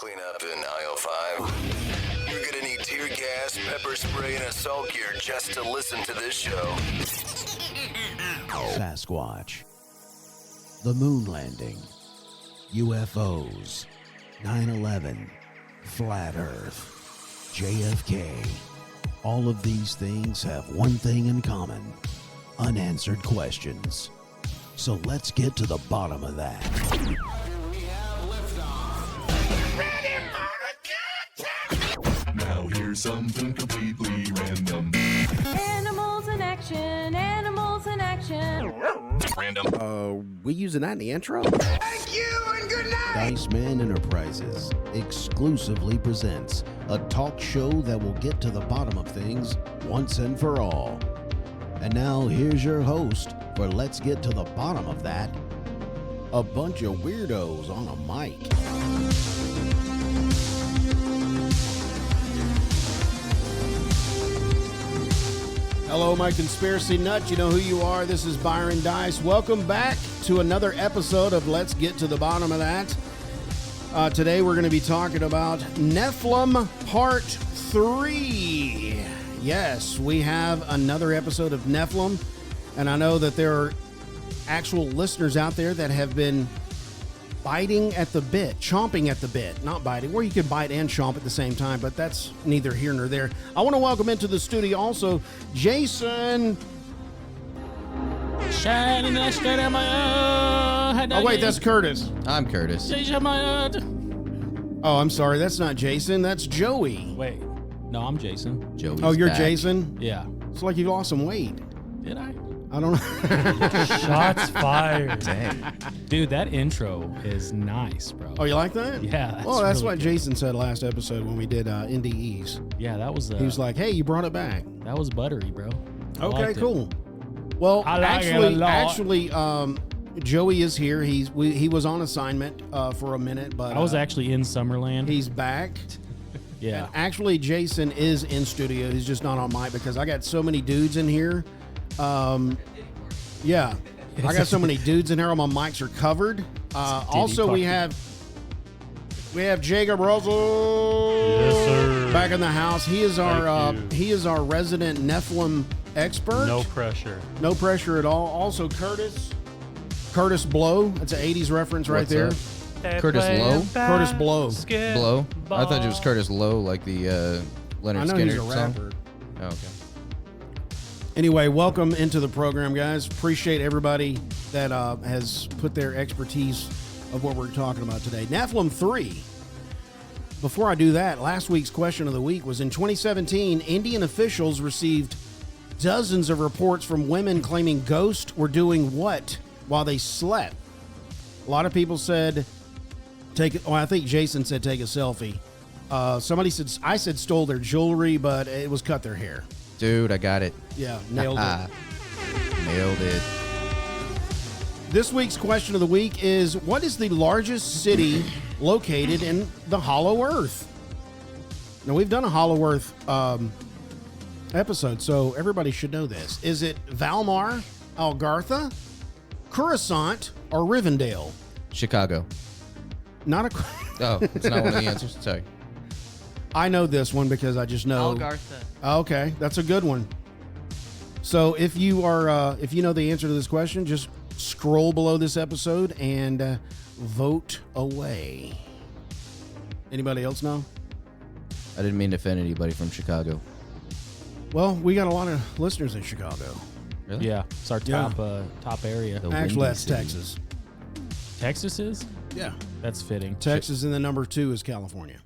Clean up in aisle 5. You're gonna need tear gas, pepper spray, and assault gear just to listen to this show. Sasquatch, the moon landing, UFOs, 9/11, flat earth, JFK. All of these things have one thing in common: unanswered questions. So let's get to the bottom of that. Now here's something completely random. Animals in action, animals in action. Random. We using that in the intro? Thank you and good night. Dice Man Enterprises exclusively presents a talk show that will get to the bottom of things once and for all. And now here's your host for Let's Get to the Bottom of That, a bunch of weirdos on a mic. Hello, my conspiracy nuts. You know who you are. This is Byron Dice. Welcome back to another episode of Let's Get to the Bottom of That. Today we're going to be talking about Nephilim Part 3. Yes, we have another episode of Nephilim, and I know that there are actual listeners out there that have been biting at the bit, chomping at the bit, not biting, or you could bite and chomp at the same time, but that's neither here nor there. I want to welcome into the studio also Jason. Shining that straight out my eye. Oh, wait, that's Curtis. I'm Curtis. Oh, I'm sorry, that's not Jason, that's Joey. Wait, no, I'm Jason. Joey's Oh, you're back. Jason? Yeah. It's like you lost some weight. Did I? I don't know. Shots fired. Dang. Dude, that intro is nice, bro. Oh, you like that? Yeah. Well, that's really what good. Jason said last episode when we did NDEs. Yeah, that was. He was like, hey, you brought it back. that was buttery, bro. I Okay, liked it. cool. Well, I like it a lot. actually, Joey is here. He was on assignment for a minute, but I was actually in Summerland. he's back. Yeah. And actually, Jason is in studio. He's just not on mic because I got so many dudes in here. Yeah, I got so many dudes in here. All my mics are covered. Also, we have Jacob Russel. Yes, sir. Back in the house. He is our resident Nephilim expert. No pressure. No pressure at all. Also, Curtis Blow. That's an 80s reference right What's there. up? Curtis Lowe? Curtis Blow. Blow? I thought it was Curtis Lowe, like the Leonard I know Skinner he's a song. rapper. Oh, okay. Anyway, welcome into the program, guys. Appreciate everybody that has put their expertise of what we're talking about today. Nephilim 3. Before I do that, last week's question of the week was in 2017, Indian officials received dozens of reports from women claiming ghosts were doing what while they slept. A lot of people said, I think Jason said take a selfie. Somebody said, I said stole their jewelry, but it was cut their hair. Dude, I got it. Yeah, nailed it. Nailed it. This week's question of the week is, what is the largest city located in the Hollow Earth? Now, we've done a Hollow Earth episode, so everybody should know this. Is it Valmar, Algartha, Coruscant, or Rivendell? Chicago. Not a... Oh, it's not one of the answers? Sorry. I know this one because I just know... Algartha. Okay, that's a good one. So if you are, if you know the answer to this question, just scroll below this episode and vote away. Anybody else know? I didn't mean to offend anybody from Chicago. Well, we got a lot of listeners in Chicago. Really? Yeah. It's our top area. The Actually, Windy that's City. Texas. Texas is? Yeah, That's fitting. Texas, and then number 2 is California.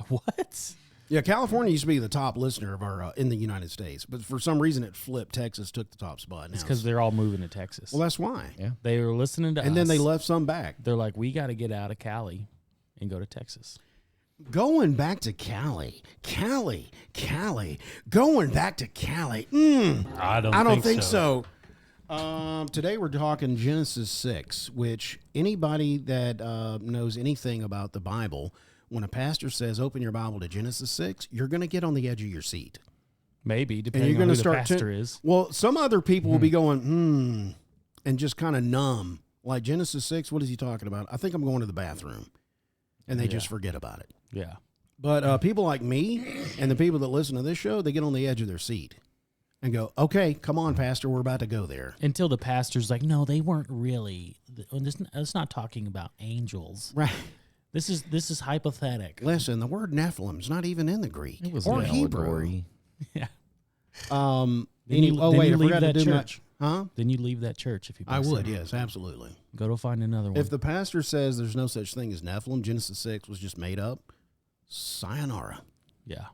What? Yeah, California used to be the top listener of our in the United States, but for some reason it flipped. Texas took the top spot. It's Now because they're all moving to Texas. well, that's why. Yeah. They were listening to us. And then they left some back. They're like, we got to get out of Cali and go to Texas. Going back to Cali, going back to Cali. I don't I don't think so. Today we're talking Genesis 6, which anybody that knows anything about the Bible, when a pastor says open your Bible to Genesis 6, you're going to get on the edge of your seat. Maybe, And depending you're on going who to the start pastor is. Well, some other people will be going, and just kind of numb. Like Genesis 6, what is he talking about? I think I'm going to the bathroom. and they just forget about it. Yeah. But people like me and the people that listen to this show, they get on the edge of their seat and go, okay, come on, Pastor, we're about to go there. Until the pastor's like, no, they weren't really. It's not talking about angels. Right. This is hypothetical. Listen, the word Nephilim's not even in the Greek It was or an Hebrew. allegory. Yeah. Then Then you I leave forgot to that do church. Huh? Then you leave that church if you. I pass would, that. yes, absolutely. Go to find another one. If the pastor says there's no such thing as Nephilim, Genesis 6 was just made up, sayonara. Yeah.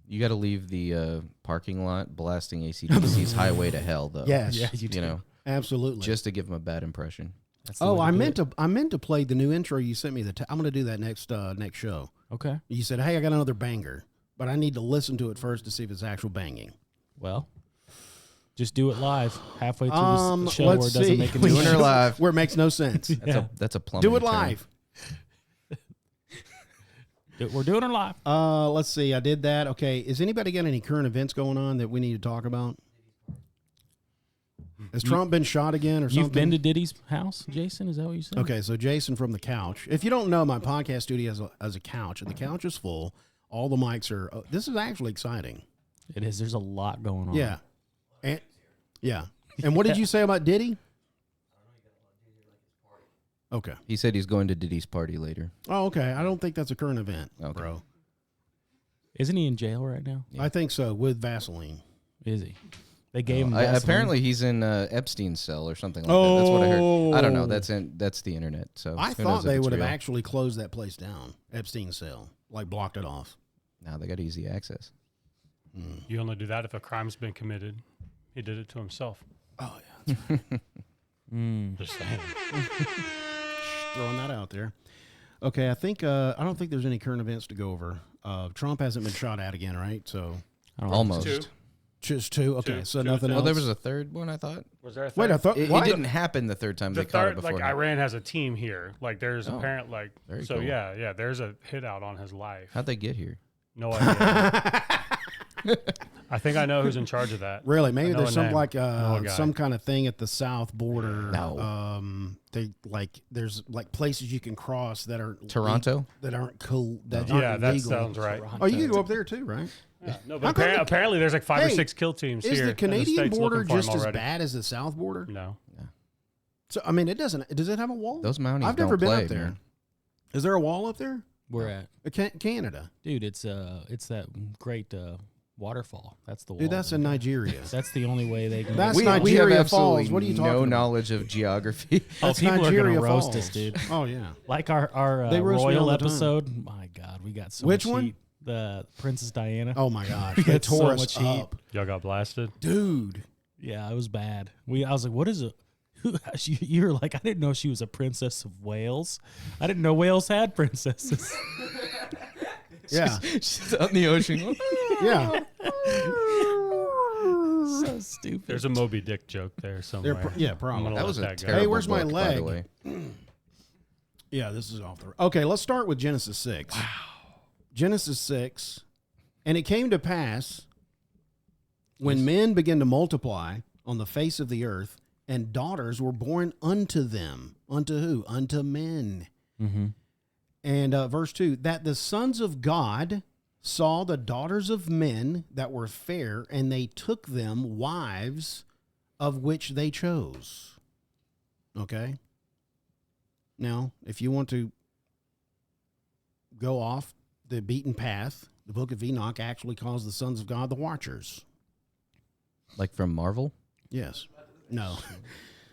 You got to leave the parking lot blasting AC/DC's Highway to Hell, though. Yes. Yeah, you do. You know, Absolutely. just to give them a bad impression. That's the Oh, way I do meant it. to. I meant to play the new intro you sent me. I'm going to do that next show. Okay. You said, "Hey, I got another banger," but I need to listen to it first to see if it's actual banging. Well, just do it live halfway through the show let's where it doesn't see. make any Doing her sense. live. Where it makes no sense. That's a plumbing Do it term. live. We're doing it live. Let's see. I did that. Okay. Is anybody got any current events going on that we need to talk about? Has Trump been shot again or something? You've been to Diddy's house, Jason? Is that what you said? Okay, so Jason from the couch. If you don't know, my podcast studio has a couch, and the couch is full. All the mics are. This is actually exciting. It is. There's a lot going on. Yeah, and And what did you say about Diddy? Okay. He said he's going to Diddy's party later. Oh, okay. I don't think that's a current event, Okay. bro. Isn't he in jail right now? I think so, with Vaseline. Is he? They gave him Vaseline. Apparently he's in Epstein's cell or something like that. That's what I heard. I don't know. Oh. That's the internet. So I who thought knows if they it's would have real. actually closed that place down, Epstein's cell, like blocked it off. Now they got easy access. You only do that if a crime's been committed. He did it to himself. Oh, yeah. Just saying. Throwing that out there. Okay, I don't think there's any current events to go over. Trump hasn't been shot at again, right? So I don't know. Almost. Two. just two. Okay, Two. so Two. nothing Oh, else. there was a third one, I thought. Was there a third? Wait, I thought It what? didn't happen the third time The they caught it third, before. like Iran has a team here. Like there's apparent, like Very so. cool. Yeah. There's a hit out on his life. How'd they get here? No idea. I think I know who's in charge of that. Really? Maybe I know there's a some name. like Know a guy. some kind of thing at the south border. No. There's like places you can cross that are Toronto? that aren't cool. That Yeah, aren't that legal. sounds right. Oh, you can go up there too, right? Yeah. No, How but come apparently there's like 5 or Hey, 6 kill teams Is here. the and Canadian state's border looking for 'em just as already. bad as the south border? No. So I mean, it doesn't. Does it have a wall? Those Mounties I've never don't been play, up there. man. Is there a wall up there? We're at, Canada, dude. It's that great waterfall. That's the wall. dude. That's in Nigeria. That's the only way they can. That's We have Nigeria absolutely Falls. What are you talking no about? knowledge of geography. That's people are Nigeria gonna roast Falls. us, dude. Oh yeah. Like our They roast me all royal the time. episode. My God, we got so Which much one? heat. The Princess Diana. Oh my gosh, they That's so tore us much heat. up, Y'all got blasted. dude. Yeah, it was bad. I was like, what is it? You were like, I didn't know she was a princess of Wales. I didn't know Wales had princesses. Yeah, She's out in the ocean. yeah. So stupid. There's a Moby Dick joke there somewhere. Yeah, I'm probably. gonna That let was a that go. terrible Hey, where's my book, by the leg? way. Yeah, this is off the. Okay, let's start with Genesis 6. Wow. Genesis 6, and it came to pass when men began to multiply on the face of the earth, and daughters were born unto them. Unto who? Unto men. Mm-hmm. And verse 2, that the sons of God saw the daughters of men that were fair, and they took them wives of which they chose. Okay? Now, if you want to go off the beaten path, the book of Enoch actually calls the sons of God the Watchers. Like from Marvel? Yes. No.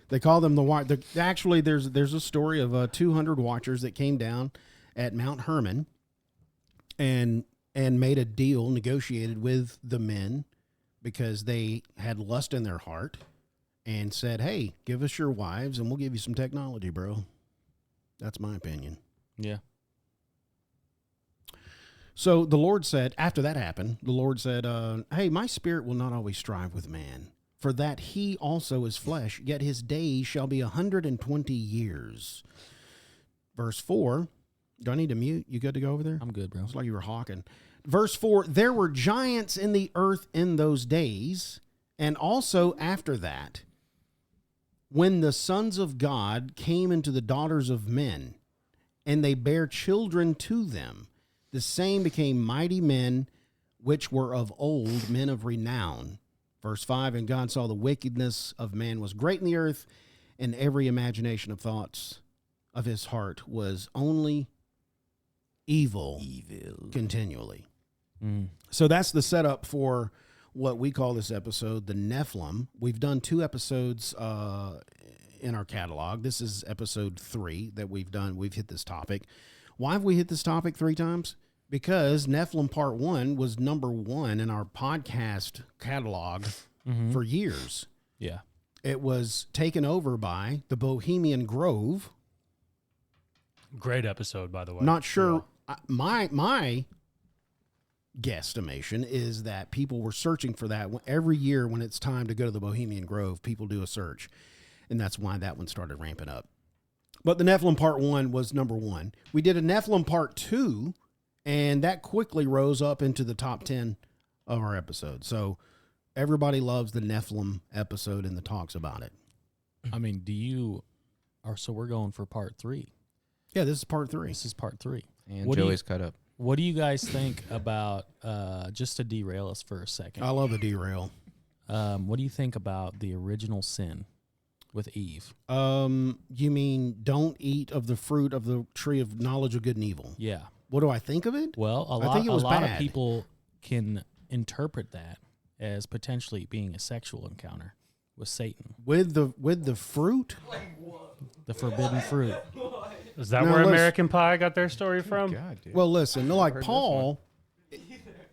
They call them the Watchers. Actually, there's a story of 200 Watchers that came down at Mount Hermon and made a deal, negotiated with the men because they had lust in their heart and said, hey, give us your wives and we'll give you some technology, bro. That's my opinion. Yeah. So the Lord said, after that happened, the Lord said, hey, my spirit will not always strive with man, for that he also is flesh, yet his days shall be 120 years. Verse 4, do I need to mute? You good to go over there? I'm good, bro. It's like you were hawking. Verse 4, there were giants in the earth in those days, and also after that, when the sons of God came into the daughters of men, and they bear children to them. The same became mighty men, which were of old, men of renown. Verse 5, and God saw the wickedness of man was great in the earth, and every imagination of thoughts of his heart was only evil. Continually. So that's the setup for what we call this episode, the Nephilim. We've done 2 episodes in our catalog. This is episode 3 that we've done. We've hit this topic. Why have we hit this topic 3 times? Because Nephilim Part 1 was number 1 in our podcast catalog for years. Yeah. It was taken over by the Bohemian Grove. Great episode, by the way. Not sure. My guesstimation is that people were searching for that. Every year when it's time to go to the Bohemian Grove, people do a search. And that's why that one started ramping up. But the Nephilim Part 1 was number 1. We did a Nephilim Part 2, and that quickly rose up into the top 10 of our episodes. So everybody loves the Nephilim episode and the talks about it. I mean, so we're going for Part 3. Yeah, this is Part 3. This is Part 3. And Joey's cut up. What do you guys think about, just to derail us for a second? I love a derail. What do you think about the original sin with Eve? You mean don't eat of the fruit of the tree of knowledge of good and evil? Yeah. What do I think of it? Well, a lot of people can interpret that as potentially being a sexual encounter with Satan. With the fruit? The forbidden fruit. Is that No, where listen. American Pie got their story from? Well, listen, like Paul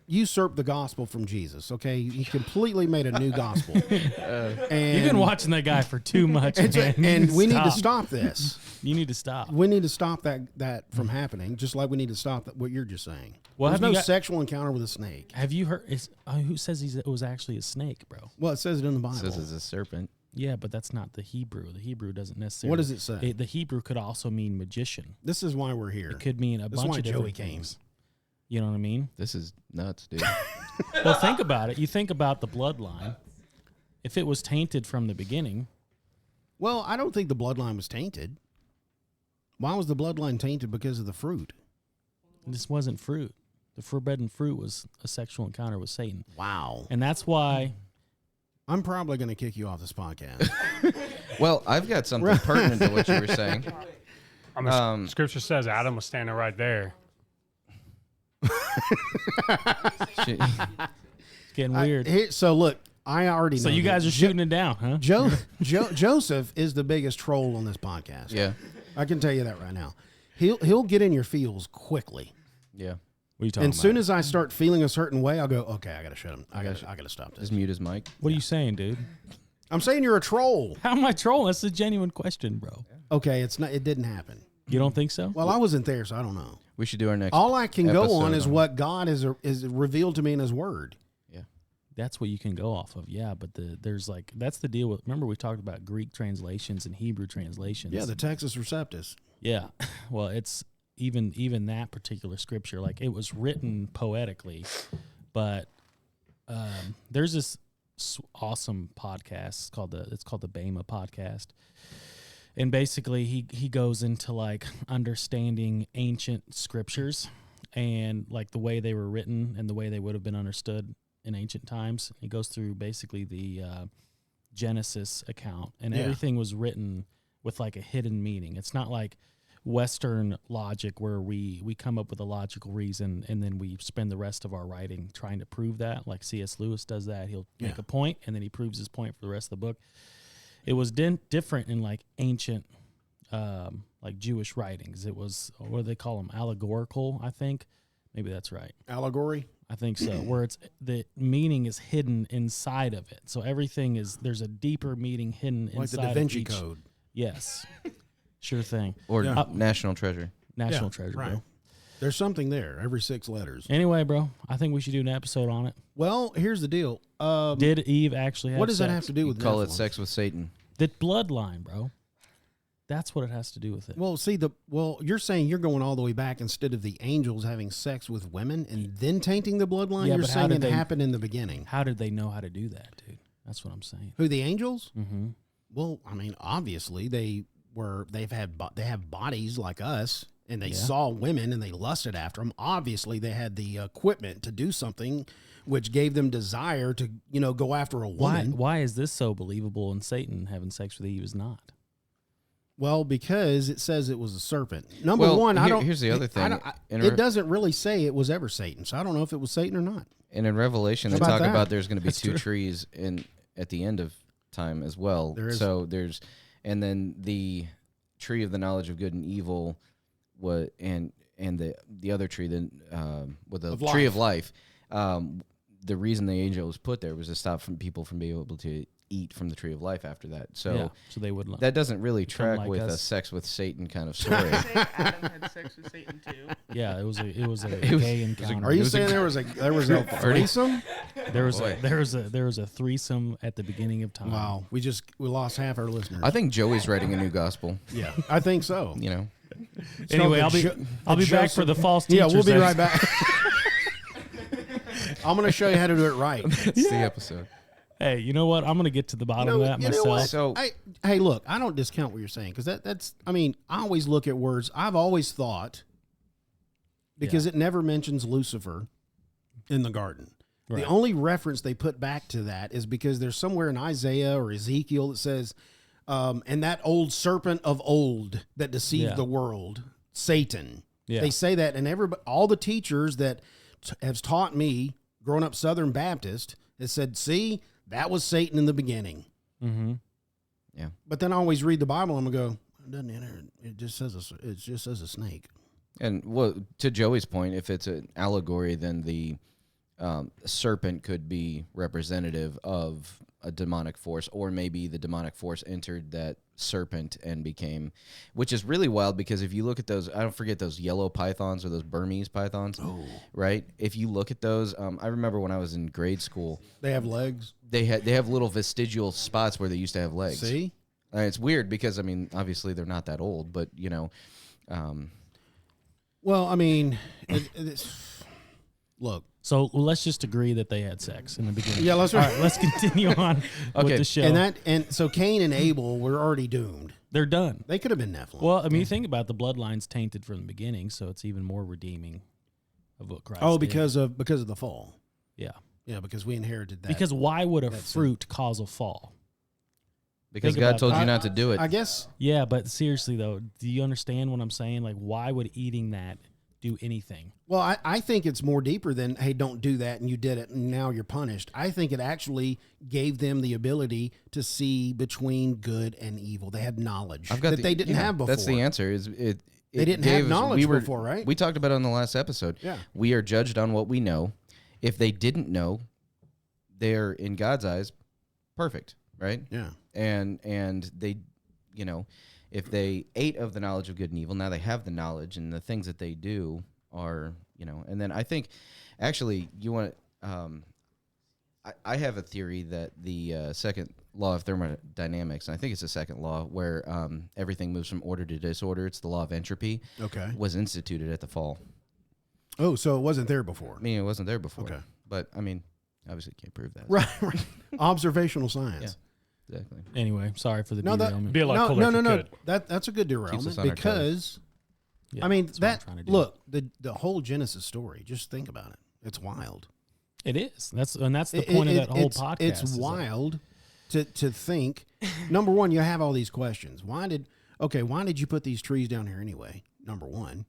usurped the gospel from Jesus, okay? He completely made a new gospel. And You've been watching that guy for too much, and, man. and we need to stop this. You need to stop. We need to stop that from happening, just like we need to stop what you're just saying. Well, There's have you no got- sexual encounter with a snake. Have you heard? Who says it was actually a snake, bro? Well, it says it in the Bible. It says it's a serpent. Yeah, but that's not the Hebrew. The Hebrew doesn't necessarily. What does it say? The Hebrew could also mean magician. This is why we're here. It could mean a This is bunch why of Joey different came. things. You know what I mean? This is nuts, dude. Well, think about it. You think about the bloodline. If it was tainted from the beginning, Well, I don't think the bloodline was tainted. Why was the bloodline tainted? Because of the fruit. this wasn't fruit. The forbidden fruit was a sexual encounter with Satan. Wow. And that's why I'm probably going to kick you off this podcast. Well, I've got something pertinent to what you were saying. I mean, Scripture says Adam was standing right there. Shit. it's getting weird. So look, I already know. So you guys that are shooting it down, huh? Joseph is the biggest troll on this podcast. Yeah. I can tell you that right now. He'll get in your feels quickly. Yeah. What are you talking And about? soon as I start feeling a certain way, I'll go, okay, I got to shut him. I got to stop this. Just mute his mic. What are you saying, dude? I'm saying you're a troll. How am I trolling? That's a genuine question, bro. Okay, it's not. It didn't happen. You don't think so? Well, I wasn't there, so I don't know. We should do our next. All I can go episode on is what God is revealed to me in His Word. Yeah. That's what you can go off of. Yeah, but there's like that's the deal with. Remember we talked about Greek translations and Hebrew translations. Yeah, the Texas Receptus. Yeah. Well, it's even that particular scripture, like it was written poetically, but there's this awesome podcast it's called the Bema podcast. And basically he goes into like understanding ancient scriptures and like the way they were written and the way they would have been understood in ancient times. He goes through basically the Genesis account, and everything was written with like a hidden meaning. It's not like Western logic where we come up with a logical reason and then we spend the rest of our writing trying to prove that. Like C.S. Lewis does that. He'll make a point and then he proves his point for the rest of the book. It was different in like ancient like Jewish writings. It was, what do they call them? Allegorical, I think. Maybe that's right. Allegory? I think so. Where it's the meaning is hidden inside of it. So everything there's a deeper meaning hidden Like inside the Da Vinci of each. Code. Yes. Sure thing. Or National Treasure. National treasure, right. bro. There's something there, every 6 letters. Anyway, bro, I think we should do an episode on it. Well, here's the deal. Did Eve actually have What does sex? that have to do with Call it Nephilim? sex with Satan. The bloodline, bro. That's what it has to do with it. Well, see, you're saying you're going all the way back instead of the angels having sex with women and then tainting the bloodline. Yeah, You're but how saying did it they- happened in the beginning. How did they know how to do that, dude? That's what I'm saying. Who, the angels? Mm-hmm. Well, I mean, obviously they have bodies like us, and they saw women and they lusted after them. Obviously, they had the equipment to do something, which gave them desire to, go after a woman. Why is this so believable and Satan having sex with Eve is not? Well, because it says it was a serpent. Number one, I don't. Here's the other thing. It doesn't really say it was ever Satan, so I don't know if it was Satan or not. And in Revelation, they How about talk that? about there's going to be That's two true. trees at the end of time as well. There is. So and then the tree of the knowledge of good and evil, and the other tree, with the tree of life. The reason the angel was put there was to stop people from being able to eat from the tree of life after that. So they wouldn't. That doesn't really track like with us. a sex with Satan kind of story. Adam had sex with Satan too. Yeah, it was a gay encounter. Are you saying there was a threesome? There was a threesome at the beginning of time. Wow, we lost half our listeners. I think Joey's writing a new gospel. Yeah, I think so. Anyway, I'll be back for the false teachers. Yeah, we'll be right back. I'm going to show you how to do it right. It's the episode. Hey, you know what? I'm going to get to the bottom of that myself. So, hey, look, I don't discount what you're saying because that's. I mean, I always look at words. I've always thought because it never mentions Lucifer in the garden. Right. The only reference they put back to that is because there's somewhere in Isaiah or Ezekiel that says, and that old serpent of old that deceived the world, Satan. Yeah. They say that, and all the teachers that have taught me, growing up Southern Baptist, has said, see, that was Satan in the beginning. Mm-hmm. Yeah. But then I always read the Bible and I'm going to go, it doesn't enter. It just says a snake. And to Joey's point, if it's an allegory, then the serpent could be representative of a demonic force, or maybe the demonic force entered that serpent and became, which is really wild because if you look at those, I don't forget those yellow pythons or those Burmese pythons, right? If you look at those, I remember when I was in grade school, they have legs. They have little vestigial spots where they used to have legs. See, it's weird because obviously they're not that old, but well, I mean, look. So let's just agree that they had sex in the beginning. Yeah, let's. All right, let's continue on with the show. And so Cain and Abel were already doomed. They're done. They could have been Nephilim. Well, I mean, you think about the bloodline's tainted from the beginning, so it's even more redeeming of what Christ did. because of the fall. Yeah. Yeah, because we inherited that. Because why would a fruit cause a fall? Because God told you not to do it. I guess. Yeah, but seriously though, do you understand what I'm saying? Like, why would eating that do anything? Well, I think it's more deeper than, hey, don't do that, and you did it, and now you're punished. I think it actually gave them the ability to see between good and evil. They had knowledge that they didn't have before. That's the answer. They didn't have knowledge before, right? We talked about it on the last episode. Yeah. We are judged on what we know. If they didn't know, they're, in God's eyes, perfect, right? Yeah. And they, if they ate of the knowledge of good and evil, now they have the knowledge, and the things that they do are, and then I think, actually, you want to, I have a theory that the second law of thermodynamics, and I think it's the second law, where everything moves from order to disorder, it's the law of entropy, was instituted at the fall. Oh, so it wasn't there before. I mean, it wasn't there before. Okay. But, obviously can't prove that. Right. Observational science. Yeah, exactly. Anyway, sorry for the derailment. Be a lot cooler if you could. That's a good derailment because, Yeah, I mean, that's what I'm trying to do. look, the whole Genesis story, just think about it. It's wild. It is. That's the point of that whole podcast. It's wild to think. Number one, you have all these questions. Why did you put these trees down here anyway? Number one.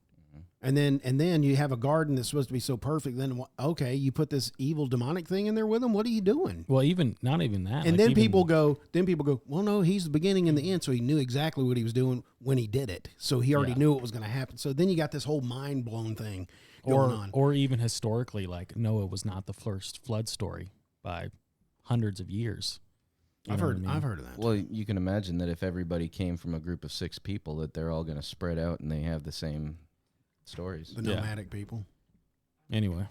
And then you have a garden that's supposed to be so perfect. Then you put this evil demonic thing in there with them. What are you doing? Well, not even that. And then people go, well, no, he's the beginning and the end, so he knew exactly what he was doing when he did it. So he already knew it was going to happen. So then you got this whole mind blown thing going on. Or even historically, like Noah was not the first flood story by hundreds of years. I've heard of that. Well, you can imagine that if everybody came from a group of 6 people, that they're all going to spread out and they have the same stories. The nomadic people. Anyway,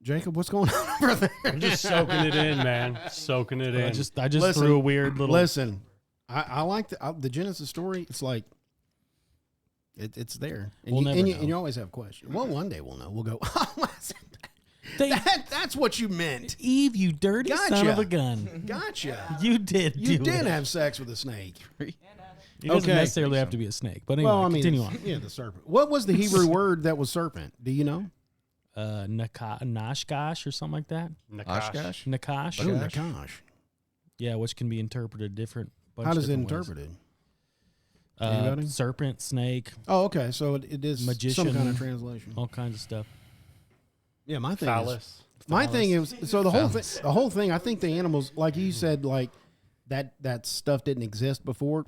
Jacob, what's going on over there? I'm just soaking it in, man. Soaking it in. I just threw a weird little. Listen, I like the Genesis story. It's like it's there, and We'll never know. and you always have questions. Well, one day we'll know. We'll go. That's what you meant, Eve, you dirty son of a gun. Gotcha. You did. You do did it. have sex with a snake. He doesn't Okay. necessarily have to be a snake. But anyway, Well, I mean, continue on. yeah, the serpent. What was the Hebrew word that was serpent? Do you know? Nashgosh or something like that. Oshkosh? Nakash. Oh, Nakash. Yeah, which can be interpreted different. How does it different ways. interpreted? Anybody? Serpent, snake, Oh, okay. So it is magician, some kind of translation. all kinds of stuff. Yeah, my thing Phallus. My thing is, so the whole thing. I think the animals, like you said, like that stuff didn't exist before.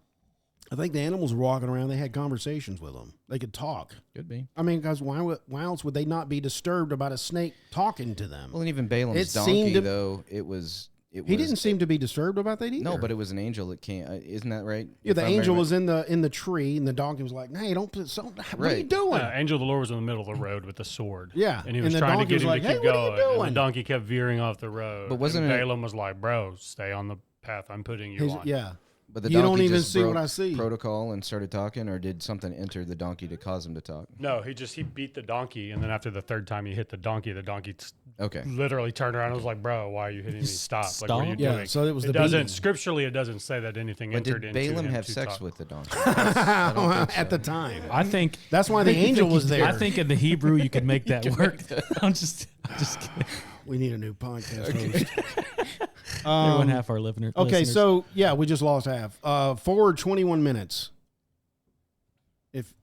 I think the animals were walking around. They had conversations with them. They could talk. Could be. I mean, because why else would they not be disturbed about a snake talking to them? Well, and even Balaam's It donkey, seemed to- though, it was. He didn't seem to be disturbed about that either. No, but it was an angel that came. Isn't that right? yeah, If the I angel remember- was in the tree, and the donkey was like, "Hey, don't put so. What are you Right. doing?" Angel of the Lord was in the middle of the road with the sword. Yeah, And he was and the trying to donkey get was him like, to "Hey, keep what are you going. And doing?" the donkey kept veering off the road. But wasn't and it- Balaam was like, bro, stay on the path I'm putting you on. Yeah. But the You don't donkey even just see what broke I see. protocol and started talking, or did something enter the donkey to cause him to talk? No, he beat the donkey, and then after the third time he hit the donkey Okay. literally turned around and was like, bro, why are you hitting me? Stop. Like, what are you Stop? Yeah, doing? so it was the doesn't beating. scripturally, it doesn't say that anything But entered did into Balaam him have to sex talk. with the donkey? I don't think At so. the time. I think That's why the angel was there. I think in the Hebrew you could make that work. I'm just kidding. we need a new podcast host. Everyone half our listener. Okay, listeners. so yeah, we just lost half. Forward 21 minutes. If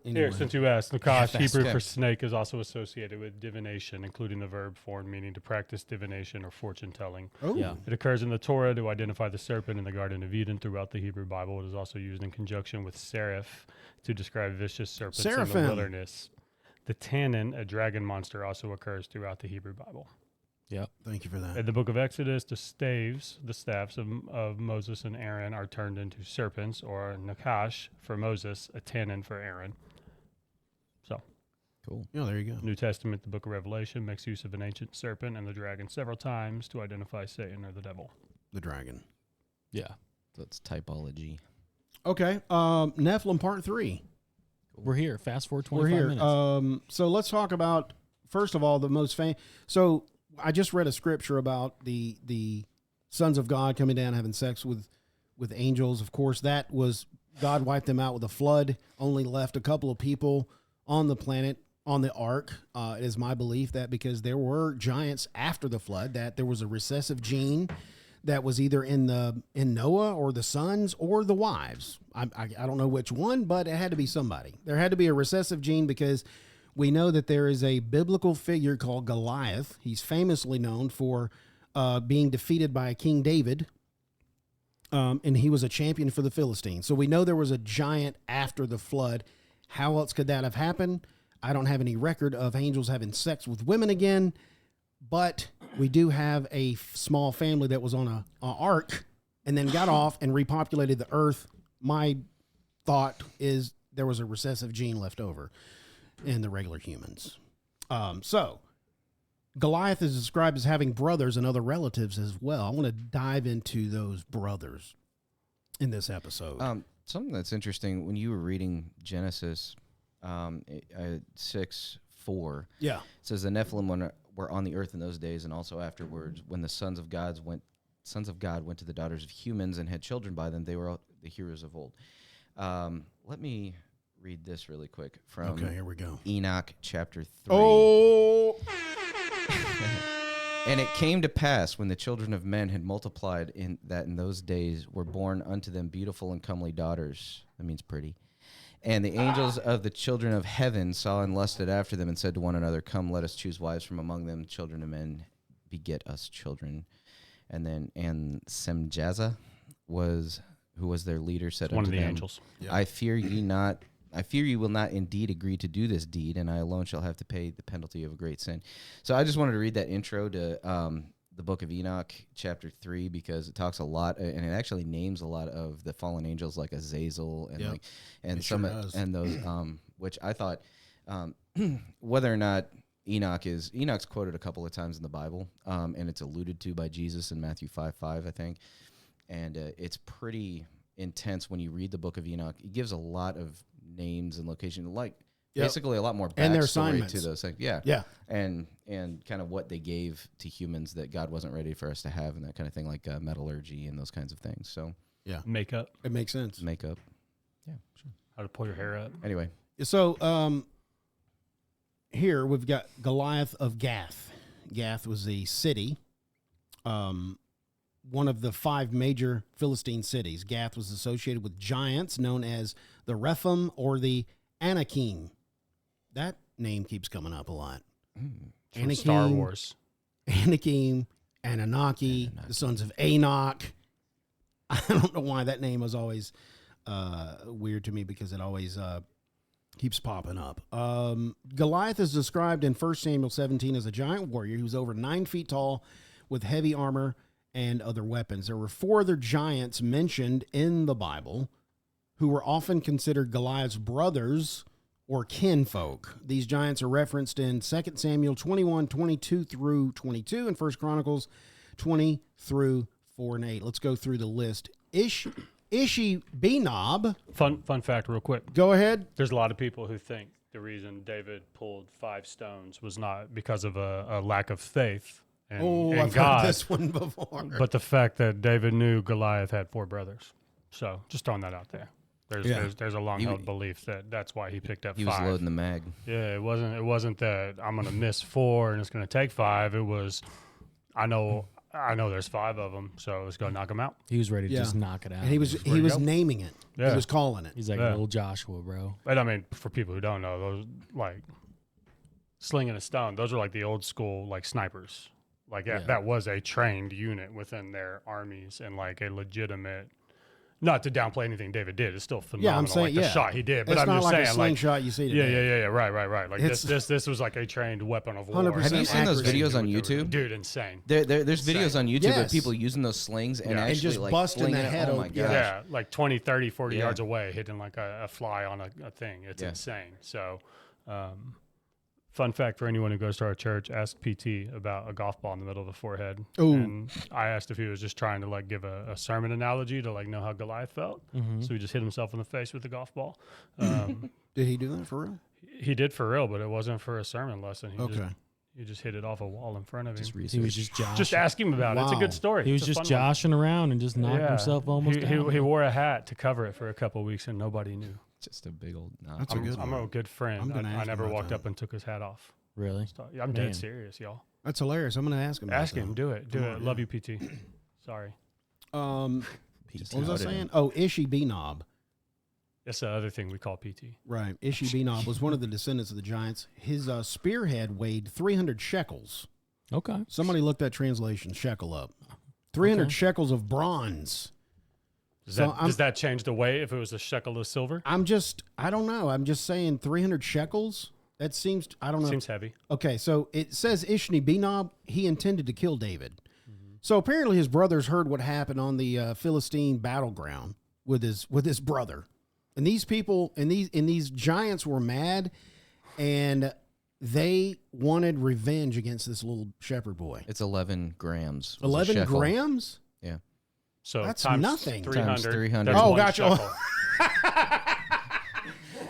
anyway. Here, since you asked, Nakash, Hebrew Okay. for snake, is also associated with divination, including the verb form meaning to practice divination or fortune telling. Oh, Yeah. It occurs in the Torah to identify the serpent in the Garden of Eden. Throughout the Hebrew Bible, it is also used in conjunction with seraph to describe vicious serpents in Seraphim. the wilderness. The tannin, a dragon monster, also occurs throughout the Hebrew Bible. Yep. thank you for that. In the book of Exodus, the staffs of Moses and Aaron are turned into serpents, or Nakash for Moses, a tannin for Aaron. So, Cool. Yeah, there you go. New Testament, the book of Revelation, makes use of an ancient serpent and the dragon several times to identify Satan or the devil. The dragon. Yeah. That's typology. Okay, Nephilim Part 3. We're here. Fast forward We're 25 here. minutes. So let's talk about, first of all, the most famous. So I just read a scripture about the sons of God coming down having sex with angels. Of course, that was God wiped them out with a flood, only left a couple of people on the planet on the ark. It is my belief that because there were giants after the flood, that there was a recessive gene that was either in Noah or the sons or the wives. I don't know which one, but it had to be somebody. There had to be a recessive gene because we know that there is a biblical figure called Goliath. He's famously known for being defeated by King David, and he was a champion for the Philistines. So we know there was a giant after the flood. How else could that have happened? I don't have any record of angels having sex with women again, but we do have a small family that was on a ark and then got off and repopulated the earth. My thought is there was a recessive gene left over in the regular humans. So Goliath is described as having brothers and other relatives as well. I want to dive into those brothers in this episode. Something that's interesting when you were reading Genesis 6:4. Yeah. It says the Nephilim were on the earth in those days, and also afterwards, when the sons of God went to the daughters of humans and had children by them, they were all the heroes of old. Let me read this really quick from Okay, here we go. Enoch chapter 3. Oh, And it came to pass when the children of men had multiplied in those days were born unto them beautiful and comely daughters. That means pretty. And the angels of the children of heaven saw and lusted after them and said to one another, come, let us choose wives from among them. Children of men beget us children. And then, and Semjaza who was their leader, said One unto of the them, angels. Yeah. I fear you will not indeed agree to do this deed, and I alone shall have to pay the penalty of a great sin. So I just wanted to read that intro to the book of Enoch, chapter 3, because it talks a lot, and it actually names a lot of the fallen angels, like Azazel and Yep. and It some sure does. and those which I thought whether or not Enoch's quoted a couple of times in the Bible, and it's alluded to by Jesus in Matthew 5:5, I think, and it's pretty intense when you read the book of Enoch. It gives a lot of names and location, like Yep. basically a lot more And their backstory assignments. to those things. Yeah, yeah. and kind of what they gave to humans that God wasn't ready for us to have, and that kind of thing, like metallurgy and those kinds of things. So Makeup. It makes sense. makeup. Yeah, sure. How to pull your hair up. Anyway, So here we've got Goliath of Gath. Gath was a city, one of the 5 major Philistine cities. Gath was associated with giants known as the Rephaim or the Anakim. That name keeps coming up a lot. From Star Wars. Anakim, Anunnaki, the sons of Enoch. I don't know why that name was always weird to me, because it always keeps popping up. Goliath is described in 1 Samuel 17 as a giant warrior who's over 9 feet tall with heavy armor and other weapons. There were 4 other giants mentioned in the Bible who were often considered Goliath's brothers or kinfolk. These giants are referenced in 2 Samuel 21, 22 through 22, and 1 Chronicles 20 through 4 and 8. Let's go through the list. Ishi-Benob. Fun fact, real quick. Go ahead. There's a lot of people who think the reason David pulled 5 stones was not because of a lack of faith in I've God, heard this one before. but the fact that David knew Goliath had 4 brothers. So just throwing that out there. There's a long-held belief that that's why he picked up 5. he was loading the mag. Yeah, it wasn't that I'm gonna miss 4 and it's gonna take 5. It was, I know there's 5 of them, so let's go knock them out. He was ready to just knock it out. And he was naming it. Yeah. He was calling it. He's like little Joshua, bro. But I mean, for people who don't know, those like slinging a stone, those are like the old school like snipers. Like that was a trained unit within their armies and like a legitimate. Not to downplay anything David did, it's still phenomenal. Yeah, I'm saying, the shot he did, but it's I'm not just like saying, a slingshot you see yeah, today. right. Like this was like a trained weapon of war. 100% Have you seen those accuracy. videos on YouTube? Dude, insane. There's videos on YouTube Yes. of people using those slings and Yeah. And actually just like busting flinging the it. head Oh my open. gosh. Yeah, like 20, 30, 40 Yeah. yards away, hitting like a fly on a thing. It's insane. So, fun fact for anyone who goes to our church, ask PT about a golf ball in the middle of the forehead. Ooh. And I asked if he was just trying to like give a sermon analogy to like know how Goliath felt. So he just hit himself in the face with the golf ball. Did he do that for real? He did for real, but it wasn't for a sermon lesson. He just hit it off a wall in front of him. He was just joshing. Just ask him about it. It's a Wow. good story. He was It's a just fun one. joshing around and just knocked himself almost down. He wore a hat to cover it for a couple of weeks and nobody knew. Just a big old knot. That's a good I'm one. a good I'm friend. gonna I ask never him about walked that. up and took his hat off. Really? I'm Man. dead serious, y'all. That's hilarious. I'm going to ask him. Ask about him. that. Do it. Come on, Love you, PT. Sorry. What was I outed saying? him. Oh, Ishi-Benob. That's the other thing we call PT. Right. Ishi-Benob was one of the descendants of the giants. His spearhead weighed 300 shekels. Okay. Somebody look that translation, shekel up. 300 Okay. shekels of bronze. Does that change the weight if it was a shekel of silver? I don't know. I'm just saying 300 shekels. That seems, I don't know. Seems heavy. Okay, so it says Ishi-Benob, he intended to kill David. So apparently his brothers heard what happened on the Philistine battleground with his brother. And these people and these giants were mad, and they wanted revenge against this little shepherd boy. It's 11 grams. was a 11 shekel. grams? Yeah. So That's times nothing. 300. Times 300. there's Oh, one gotcha. shekel.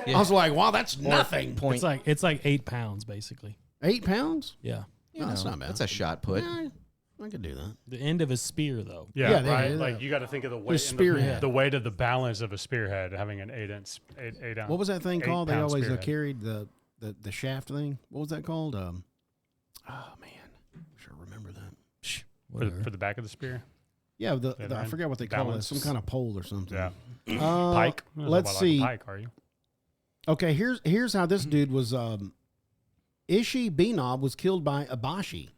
I was like, wow, that's nothing. Point. It's like 8 pounds basically. 8 pounds? Yeah. No, that's not bad. That's a shot put. Yeah, I could do that. The end of his spear though. Yeah, Yeah, right. yeah. Like you got to think of the weight, and spearhead. the weight of the balance of a spearhead having an 8 ounce. What was that thing called? They 8-pound always spearhead. carried the shaft thing. What was that called? Oh man, sure remember that. for the back of the spear. Yeah, That I right? forgot what they call it. Balance. Some kind of pole or something. Yeah. Uh, Pike. You're not let's like see. a pike, are you? Okay, here's how this dude was. Ishi-Benob was killed by Abashi.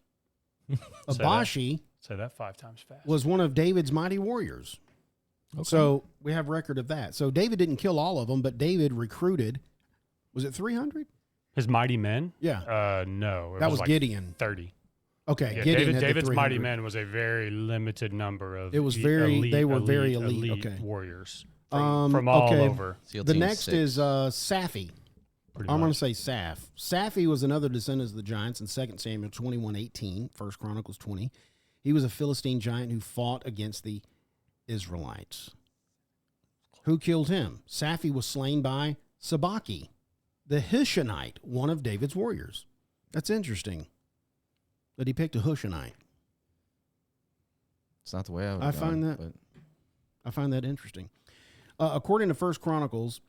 Abashi Say that 5 times fast. was one of David's mighty warriors. Okay. So we have record of that. So David didn't kill all of them, but David recruited. Was it 300? His mighty men? Yeah, No. It that was like Gideon. 30. Okay, Yeah, Gideon had the David's 300. mighty men was a very limited number of. It was very- they were very elite, okay. warriors from all okay. over. SEAL The Team next 6. is Saphi. Pretty I'm going much. to say Saph. Saphi was another descendant of the giants in 2 Samuel 21:18, 1 Chronicles 20. He was a Philistine giant who fought against the Israelites. Who killed him? Saphi was slain by Sabaki, the Hushonite, one of David's warriors. That's interesting that he picked a Hushonite. It's not the way I would I have find gone, that- but I find that interesting. According to 1 Chronicles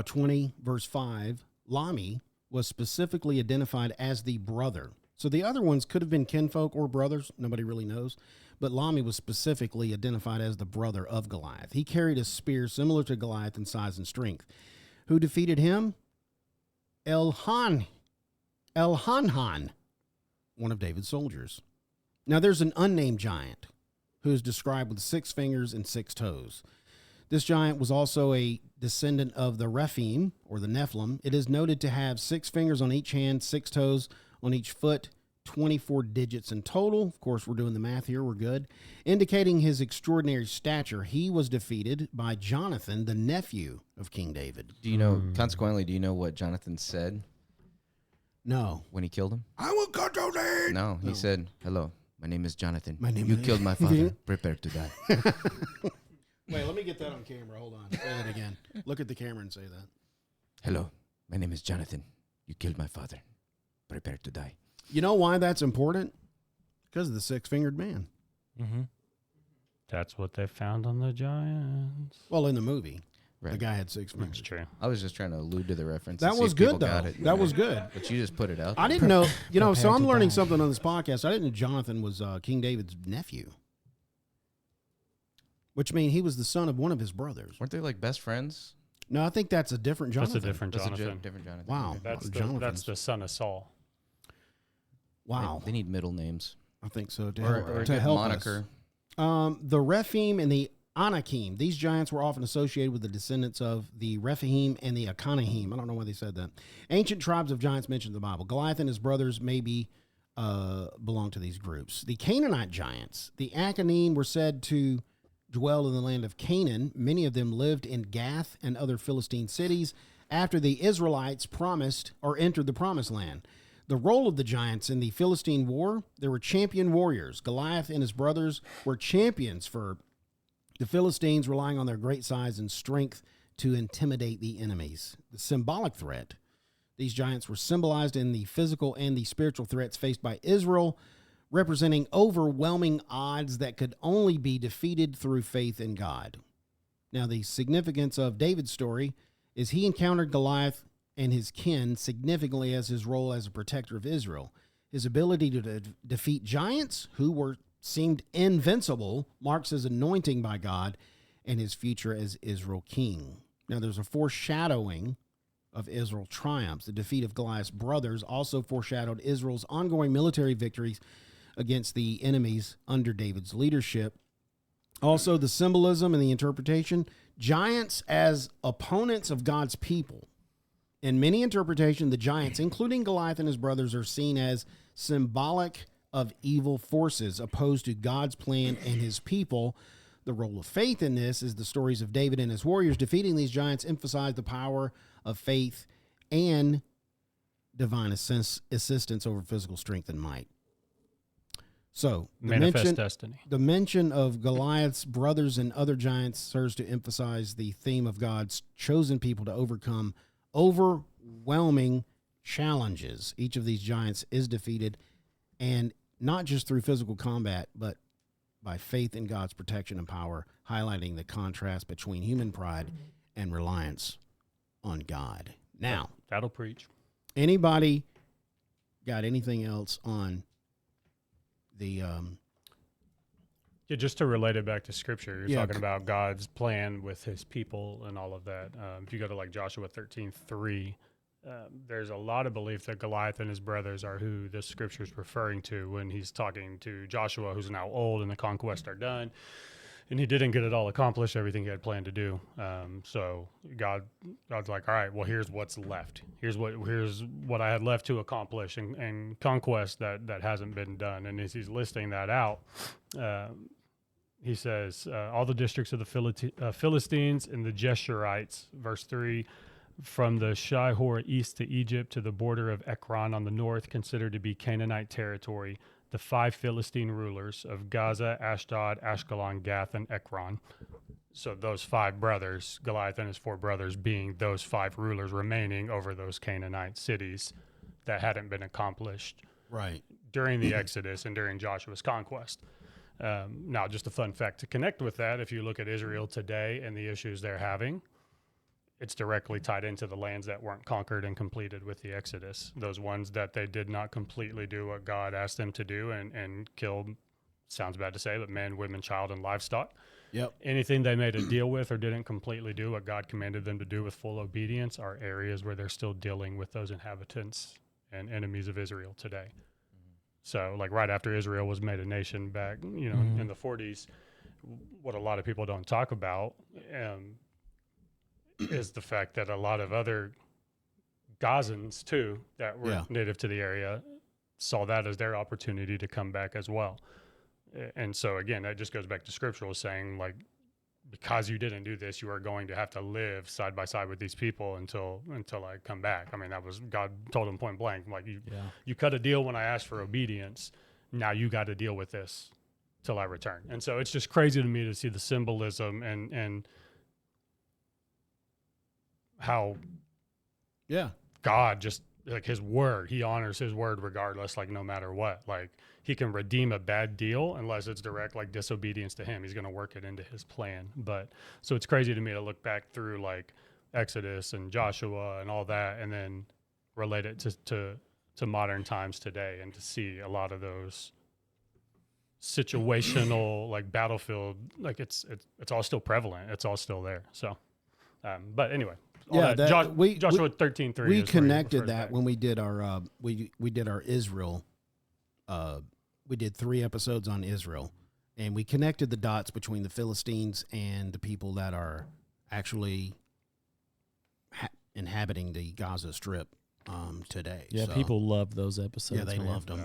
20, verse 5, Lami was specifically identified as the brother. So the other ones could have been kinfolk or brothers. Nobody really knows. But Lami was specifically identified as the brother of Goliath. He carried a spear similar to Goliath in size and strength. Who defeated him? Elhanhan, one of David's soldiers. Now there's an unnamed giant who is described with 6 fingers and 6 toes. This giant was also a descendant of the Rephaim, or the Nephilim. It is noted to have 6 fingers on each hand, 6 toes on each foot, 24 digits in total. Of course, we're doing the math here. We're good. Indicating his extraordinary stature, he was defeated by Jonathan, the nephew of King David. Do you know, consequently, do you know what Jonathan said No. when he killed him? I will cut your head. No, he said, "Hello, my name is Jonathan. My You killed my father. Prepare to die." Wait, let me get that on camera. Hold on. Say that again. Look at the camera and say that. "Hello, my name is Jonathan. You killed my father. Prepare to die." You know why that's important? Because of the 6-fingered man. Mm-hmm. That's what they found on the giants. Well, in the movie, the Right. guy had 6 fingers. That's true. I was just trying to allude to the reference. That and see was if people good, though. got it, That was good. But you just put it out I there. didn't know, so Prepare I'm to learning die. something on this podcast. I didn't know Jonathan was King David's nephew, which means he was the son of one of his brothers. Weren't they like best friends? No, I think that's a different Jonathan. That's a different That's Jonathan. a different Jonathan. Wow. That's the son of Saul. Wow. They need middle names. I think so, to Or help, a to good help moniker. us. The Rephaim and the Anakim, these giants were often associated with the descendants of the Rephaim and the Akanahim. I don't know why they said that. Ancient tribes of giants mentioned in the Bible. Goliath and his brothers maybe belong to these groups. The Canaanite giants, the Anakim, were said to dwell in the land of Canaan. Many of them lived in Gath and other Philistine cities after the Israelites promised or entered the promised land. The role of the giants in the Philistine war, there were champion warriors. Goliath and his brothers were champions for the Philistines, relying on their great size and strength to intimidate the enemies. The symbolic threat, these giants were symbolized in the physical and the spiritual threats faced by Israel, representing overwhelming odds that could only be defeated through faith in God. Now, the significance of David's story is he encountered Goliath and his kin significantly as his role as a protector of Israel. His ability to defeat giants, who seemed invincible, marks his anointing by God and his future as Israel king. Now, there's a foreshadowing of Israel's triumphs. The defeat of Goliath's brothers also foreshadowed Israel's ongoing military victories against the enemies under David's leadership. Also, the symbolism and the interpretation, giants as opponents of God's people. In many interpretations, the giants, including Goliath and his brothers, are seen as symbolic of evil forces opposed to God's plan and his people. The role of faith in this is the stories of David and his warriors defeating these giants emphasize the power of faith and divine assistance over physical strength and might. So, Manifest destiny. the mention of Goliath's brothers and other giants serves to emphasize the theme of God's chosen people to overcome overwhelming challenges. Each of these giants is defeated, and not just through physical combat, but by faith in God's protection and power, highlighting the contrast between human pride and reliance on God. Now, That'll preach. anybody got anything else on the Yeah, just to relate it back to scripture, you're Yeah. talking about God's plan with his people and all of that. If you go to like Joshua 13:3, there's a lot of belief that Goliath and his brothers are who this scripture is referring to when he's talking to Joshua, who's now old and the conquests are done. And he didn't get it all accomplished, everything he had planned to do. So God's like, all right, well, here's what's left. Here's what I had left to accomplish and conquest that hasn't been done. And as he's listing that out, he says, all the districts of the Philistines and the Jeshurites, verse 3, from the Shihor east to Egypt to the border of Ekron on the north, considered to be Canaanite territory, the 5 Philistine rulers of Gaza, Ashdod, Ashkelon, Gath, and Ekron. So those 5 brothers, Goliath and his 4 brothers, being those 5 rulers remaining over those Canaanite cities that hadn't been accomplished right. during the Exodus and during Joshua's conquest. Now, just a fun fact to connect with that, if you look at Israel today and the issues they're having, it's directly tied into the lands that weren't conquered and completed with the Exodus. Those ones that they did not completely do what God asked them to do and killed, sounds bad to say, but men, women, child, and livestock. Yep. Anything they made a deal with or didn't completely do what God commanded them to do with full obedience are areas where they're still dealing with those inhabitants and enemies of Israel today. So, like right after Israel was made a nation back, in the 40s, what a lot of people don't talk about is the fact that a lot of other Gazans, too, that were native to the area, saw that as their opportunity to come back as well. And so, again, that just goes back to scriptural saying, like, because you didn't do this, you are going to have to live side by side with these people until I come back. I mean, that was God told him point blank, like, you cut a deal when I asked for obedience. Now you got to deal with this till I return. And so it's just crazy to me to see the symbolism and how God just, like, his word, he honors his word regardless, like, no matter what. Like, he can redeem a bad deal unless it's direct, like, disobedience to him. He's going to work it into his plan. But so it's crazy to me to look back through, like, Exodus and Joshua and all that, and then relate it to modern times today, and to see a lot of those situational, like, battlefield, like, it's all still prevalent. It's all still there. So, but anyway. Yeah, Joshua 13:3. We connected that when we did our we did our Israel. We did 3 episodes on Israel, and we connected the dots between the Philistines and the people that are actually inhabiting the Gaza Strip today. Yeah, so, people loved those episodes. Yeah, they loved them.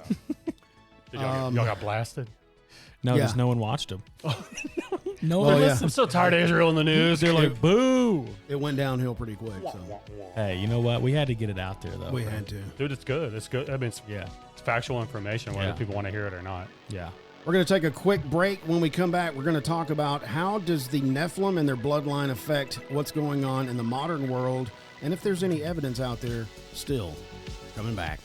Did y'all got blasted? No, Yeah. just no one watched them. No Well, one yeah. listened. I'm so tired of Israel in the news. They're like, boo. It went downhill pretty quick. So Hey, you know what? We had to get it out there, though. we had to. Dude, it's good. It's good. I mean, it's factual information, whether Yeah. people want to hear it or not. Yeah. We're going to take a quick break. When we come back, we're going to talk about how does the Nephilim and their bloodline affect what's going on in the modern world, and if there's any evidence out there still. Coming back.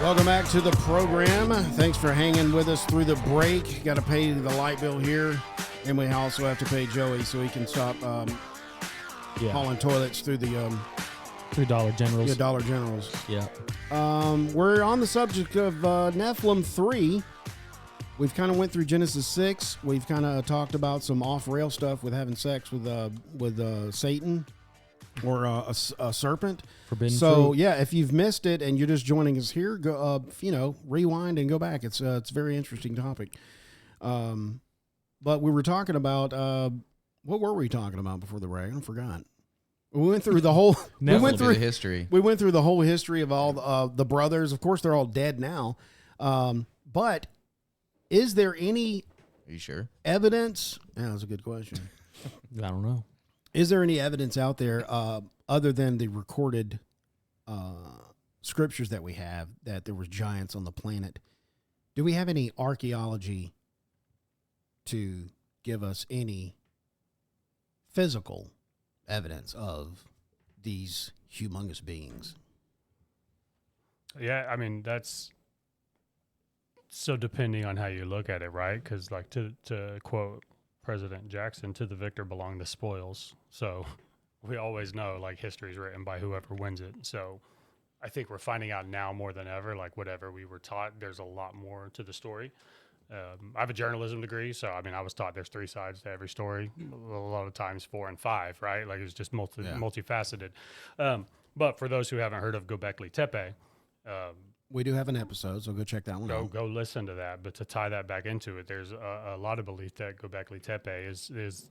Welcome back to the program. Thanks for hanging with us through the break. Got to pay the light bill here, and we also have to pay Joey so he can stop hauling toilets through the $3 Generals. Dollar Generals. Yeah. We're on the subject of Nephilim 3. We've kind of went through Genesis 6. We've kind of talked about some off-rail stuff with having sex with Satan or a serpent. Forbidden so fruit. yeah, if you've missed it and you're just joining us here, go rewind and go back. It's a very interesting topic. But we were talking about what were we talking about before the break? I forgot. We went through the whole. we went through the history. We went through the whole history of all the brothers. Of course, they're all dead now. But is there any? Are you sure? Evidence? Yeah, that's a good question. I don't know. Is there any evidence out there other than the recorded scriptures that we have that there was giants on the planet? Do we have any archaeology to give us any physical evidence of these humongous beings? Yeah, I mean, that's so depending on how you look at it, right? Because, like, to quote President Jackson, to the victor belong the spoils. So we always know, like, history's written by whoever wins it. So I think we're finding out now more than ever, like, whatever we were taught, there's a lot more to the story. I have a journalism degree, so I mean, I was taught there's 3 sides to every story. A lot of times 4 and 5, right? Like, it's just multifaceted. But for those who haven't heard of Göbekli Tepe, we do have an episode, so go check that one out. Go listen to that. But to tie that back into it, there's a lot of belief that Göbekli Tepe is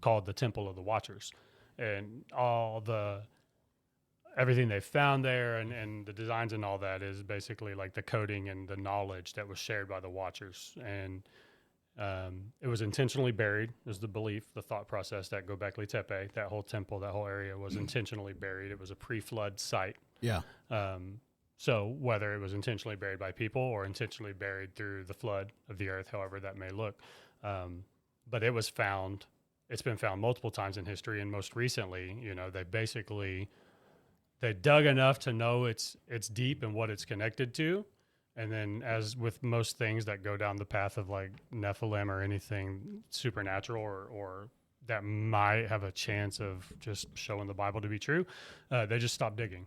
called the Temple of the Watchers, and all the everything they found there and the designs and all that is basically like the coding and the knowledge that was shared by the Watchers. And it was intentionally buried, is the belief, the thought process that Göbekli Tepe, that whole temple, that whole area was intentionally buried. It was a pre-flood site. Yeah. So whether it was intentionally buried by people or intentionally buried through the flood of the earth, however that may look, but it was found. It's been found multiple times in history, and most recently, they dug enough to know it's deep and what it's connected to. And then, as with most things that go down the path of like Nephilim or anything supernatural or that might have a chance of just showing the Bible to be true, they just stopped digging.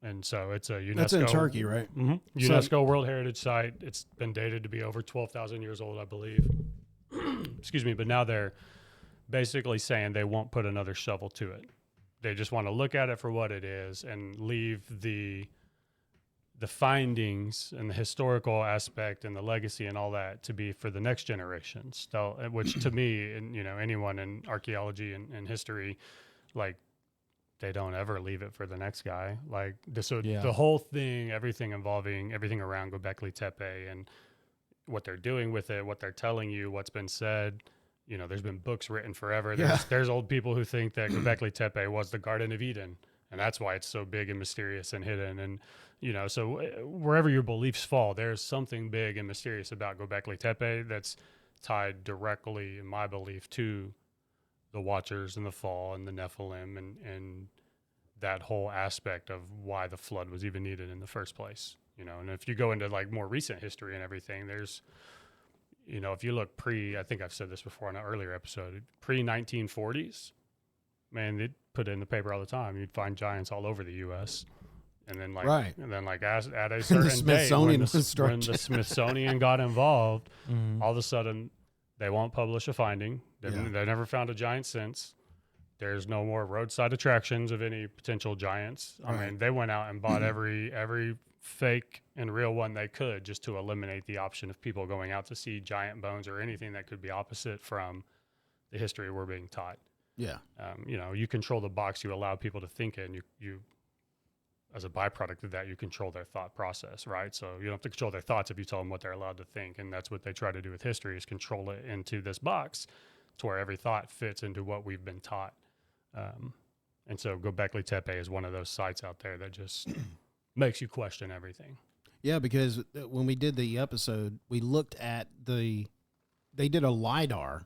And so it's a UNESCO. That's in Turkey, right? Mm-hmm, UNESCO World Heritage Site. It's been dated to be over 12,000 years old, I believe. Excuse me, but now they're basically saying they won't put another shovel to it. They just want to look at it for what it is and leave the findings and the historical aspect and the legacy and all that to be for the next generations. Which to me, and anyone in archaeology and history, like they don't ever leave it for the next guy. Like the whole thing, everything involving everything around Göbekli Tepe and what they're doing with it, what they're telling you, what's been said. There's been books written forever. There's old people who think that Göbekli Tepe was the Garden of Eden, and that's why it's so big and mysterious and hidden. And so wherever your beliefs fall, there's something big and mysterious about Göbekli Tepe that's tied directly, in my belief, to the Watchers and the fall and the Nephilim and that whole aspect of why the flood was even needed in the first place. And if you go into like more recent history and everything, there's, if you look I think I've said this before in an earlier episode, pre-1940s, man, they'd put it in the paper all the time. You'd find giants all over the U.S. And then at a certain day, when the Smithsonian got involved, all of a sudden they won't publish a finding. They never found a giant since. There's no more roadside attractions of any potential giants. I mean, they went out and bought every fake and real one they could just to eliminate the option of people going out to see giant bones or anything that could be opposite from the history we're being taught. Yeah. You control the box you allow people to think in. You as a byproduct of that, you control their thought process, right? So you don't have to control their thoughts if you tell them what they're allowed to think. And that's what they try to do with history, is control it into this box to where every thought fits into what we've been taught. And so Göbekli Tepe is one of those sites out there that just makes you question everything. Yeah, because when we did the episode, we looked at they did a LiDAR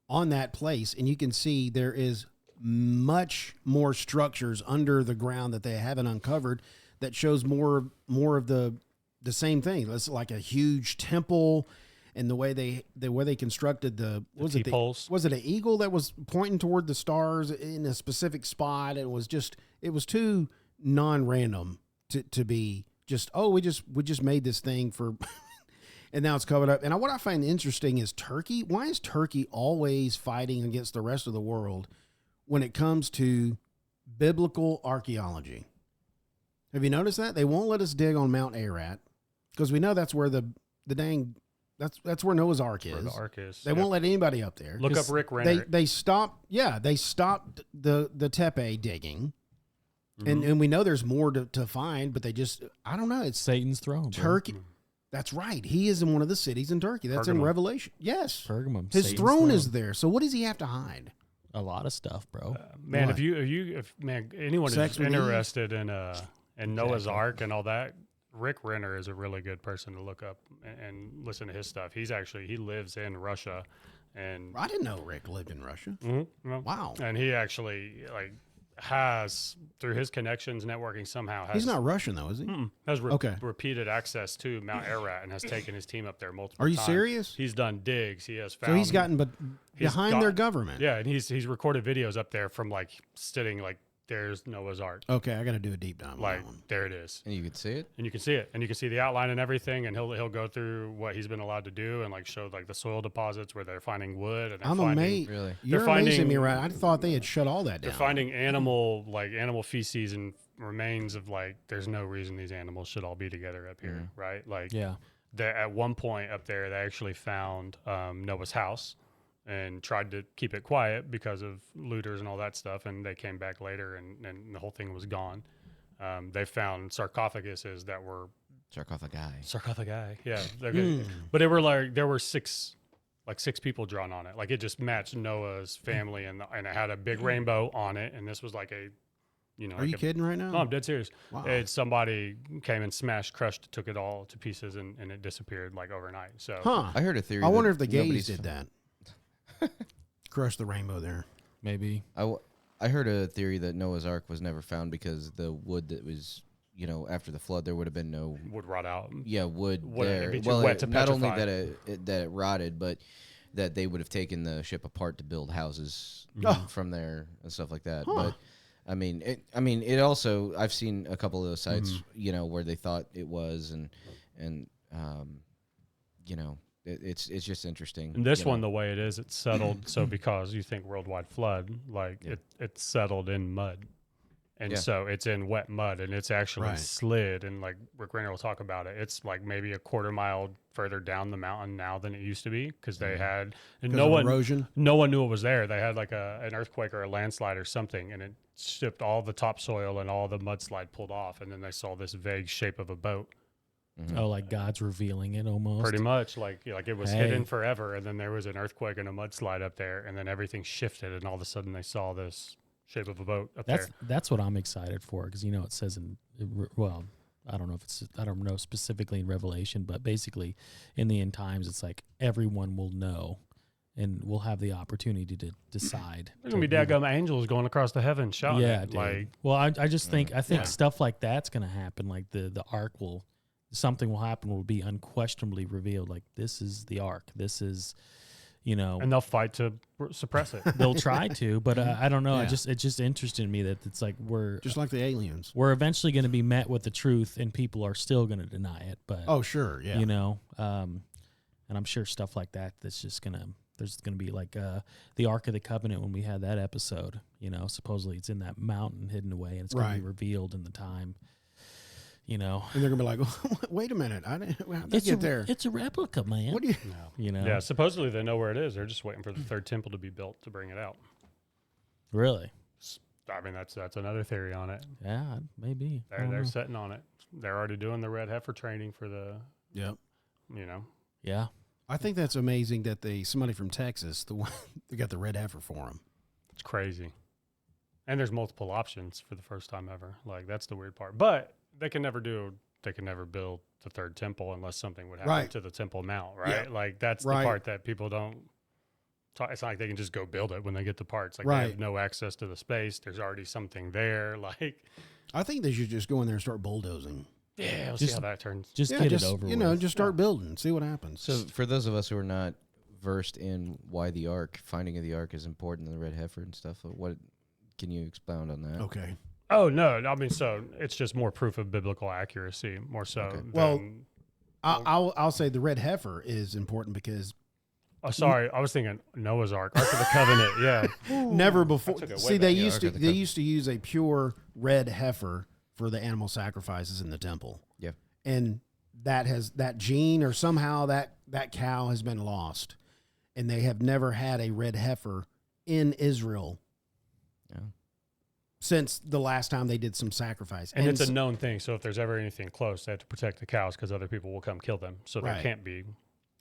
on that place, and you can see there is much more structures under the ground that they haven't uncovered that shows more of the same thing. It's like a huge temple, and the way they constructed was it an eagle that was pointing toward the stars in a specific spot? It was too non-random to be just, we just made this thing for and now it's covered up. And what I find interesting is Turkey. Why is Turkey always fighting against the rest of the world when it comes to biblical archaeology? Have you noticed that? They won't let us dig on Mount Ararat because we know that's where that's where Noah's Ark is. Where the Ark is. They won't let anybody up there. Look up Rick Renner. They stopped the Tepe digging. And we know there's more to find, but they just, I don't know. It's Satan's throne. Turkey. Bro. That's right. He is in one of the cities in Turkey. That's in Revelation. Yes. Pergamum. His throne is there. So what does he have to hide? A lot of stuff, bro. Man, if anyone is interested in Noah's Ark and all that, Rick Renner is a really good person to look up and listen to his stuff. He lives in Russia, and I didn't know Rick lived in Russia. Mm-hmm. Wow. And he actually has, through his connections, networking somehow. He's not Russian though, is he? Has repeated access to Mount Ararat and has taken his team up there multiple times. Are you serious? He's done digs. He has found. So he's gotten behind their government. Yeah, and he's recorded videos up there from sitting there's Noah's Ark. Okay, I got to do a deep dive on that one. There it is. And you can see it? And you can see it. And you can see the outline and everything. And he'll go through what he's been allowed to do and show the soil deposits where they're finding wood. And I'm amazed. Really? You're amazing me, right? I thought they had shut all that down. They're finding animal feces and remains of there's no reason these animals should all be together up here, right? At one point up there, they actually found Noah's house and tried to keep it quiet because of looters and all that stuff. And they came back later and the whole thing was gone. They found sarcophaguses that were Sarcophagi. Yeah, but they were like there were six people drawn on it. Like it just matched Noah's family, and it had a big rainbow on it. And this was like a, Are you kidding right now? No, I'm dead serious. Wow. Somebody came and smashed, crushed, took it all to pieces, and it disappeared like overnight. So Huh. I heard a theory. I wonder if that the gays nobody's- did that. Crush the rainbow there. Maybe. I heard a theory that Noah's Ark was never found because the wood that was, after the flood, there would have been no would rot out. wood Would it there. be too Well, wet to not only petrify? that it rotted, but that they would have taken the ship apart to build houses Oh. from there and stuff like that. Huh. But it also, I've seen a couple of those sites, where they thought it was, and it's just interesting. And this one, the way it is, it's settled. So because you think worldwide flood, like it's settled in mud. And so it's in wet mud, and it's actually Right. slid. And like Rick Renner will talk about it, it's like maybe a quarter mile further down the mountain now than it used to be because they had and Because of erosion? no one knew it was there. They had like an earthquake or a landslide or something, and it stripped all the topsoil and all the mudslide pulled off, and then they saw this vague shape of a boat. Oh, like God's revealing it almost. Pretty much, like it was Hey. hidden forever, and then there was an earthquake and a mudslide up there, and then everything shifted, and all of a sudden they saw this shape of a boat up there. That's what I'm excited for because it says I don't know specifically in Revelation, but basically in the end times it's like everyone will know and we'll have the opportunity to decide. There's gonna be dadgum angels going across the heavens shouting. Yeah, it, dude. like Well, I just think stuff like that's gonna happen. Like the ark something will happen will be unquestionably revealed. Like this is the ark. This is. And they'll fight to suppress it. They'll try to, but I don't know. Yeah. It just interested me that it's like Just like the aliens. we're eventually going to be met with the truth, and people are still going to deny it. But Oh, sure. Yeah. and I'm sure stuff like that. There's gonna be like the Ark of the Covenant when we had that episode. Supposedly it's in that mountain hidden away, and it's going to Right. be revealed in the time. And they're going to be like, wait a minute. How'd that get there? It's a replica, man. What do you... Yeah, supposedly they know where it is. They're just waiting for the third temple to be built to bring it out. Really? I mean, that's another theory on it. Yeah, maybe. I don't They're know. sitting on it. They're already doing the red heifer training for the, Yep. Yeah. I think that's amazing that somebody from Texas, they got the red heifer for them. It's crazy. And there's multiple options for the first time ever. Like, that's the weird part. But they can never build the third temple unless something would happen Right. to the Temple Mount, right? Yeah. Like, that's Right. the part that people don't talk. It's not like they can just go build it when they get the parts. Like, Right. they have no access to the space. There's already something there. Like, I think they should just go in there and start bulldozing. yeah, we'll see Just- how that turns. Just Yeah, get just, it over with. just start building, see what happens. So for those of us who are not versed in why the ark, finding of the ark is important in the red heifer and stuff, what can you expound on that? okay. Oh, no. I mean, so it's just more proof of biblical accuracy, more so. Okay. Well, than- I'll say the red heifer is important because oh, sorry. I was thinking Noah's Ark, Ark of the Covenant. Yeah. never before. took it way See, back. they Yeah, used Ark to of the they used to use a pure red heifer for the animal sacrifices in the temple. Yeah. And that gene or somehow that cow has been lost, and they have never had a red heifer in Israel Yeah. since the last time they did some sacrifice. And it's a s- known thing. So if there's ever anything close, they have to protect the cows because other people will come kill them. So there Right. can't be.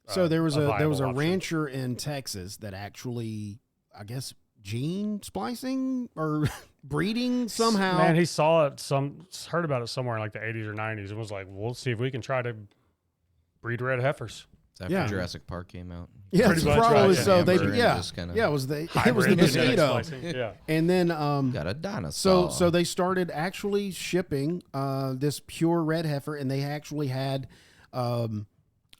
So there was a viable option. rancher in Texas that actually, I guess, gene splicing or breeding somehow. Man, he saw it. Heard about it somewhere in like the 80s or 90s, and was like, "We'll see if we can try to breed red heifers." It's after Yeah. Jurassic Park came out. yeah, pretty it's much, probably right, so. yeah. They Amber and yeah just kinda yeah it was the Hybrid genetic mosquito, splicing, Yeah. and then Got a dinosaur. so they started actually shipping this pure red heifer, and they actually had.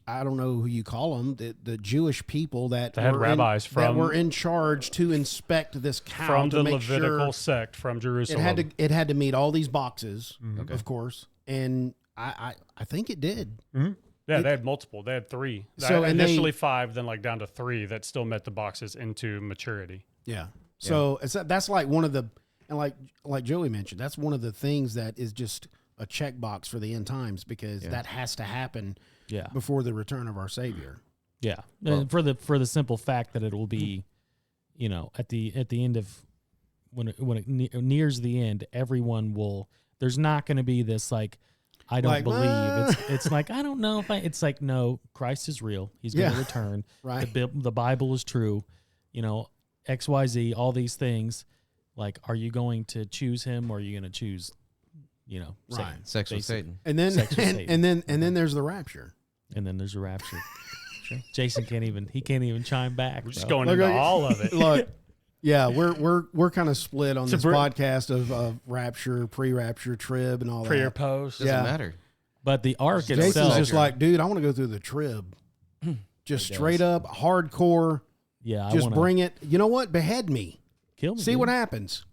I don't know who you call them, the Jewish people that They had were rabbis that from- were in charge to inspect this cow From to the make Levitical sure sect from Jerusalem. it had to meet all these boxes, Mm-hmm. of course, and I think it did. Yeah, they had multiple. They had 3. So, and initially 5, then like down to 3 that still met the boxes into maturity. Yeah. So that's like one of the, and like Joey mentioned, that's one of the things that is just a checkbox for the end times because that has to happen Yeah. before the return of our Savior. Yeah, and for the simple fact that it will be, at the end of when it nears the end, everyone will There's not going to be this like, I don't Like, believe. It's like, I don't know if I. It's like, no, Christ is real. He's going to return. Right. The Bible is true. You know, XYZ, all these things. Like, are you going to choose him or are you going to choose, you know, Right. Satan, Sex with basically. Satan. And then Sex with Satan. and then there's the rapture. And then there's a rapture. Jason can't even chime back. We're just bro. going Look, into look, all of it. Look, yeah, we're kind of split on To this br- podcast of rapture, pre-rapture, trib, and all Pre or that. post. Doesn't Yeah. matter. But the ark Jason's itself, just like, dude, I want to go through the trib, just straight up hardcore. yeah, I Just want bring it. You know what? Behead me. kill me. See dude. what happens.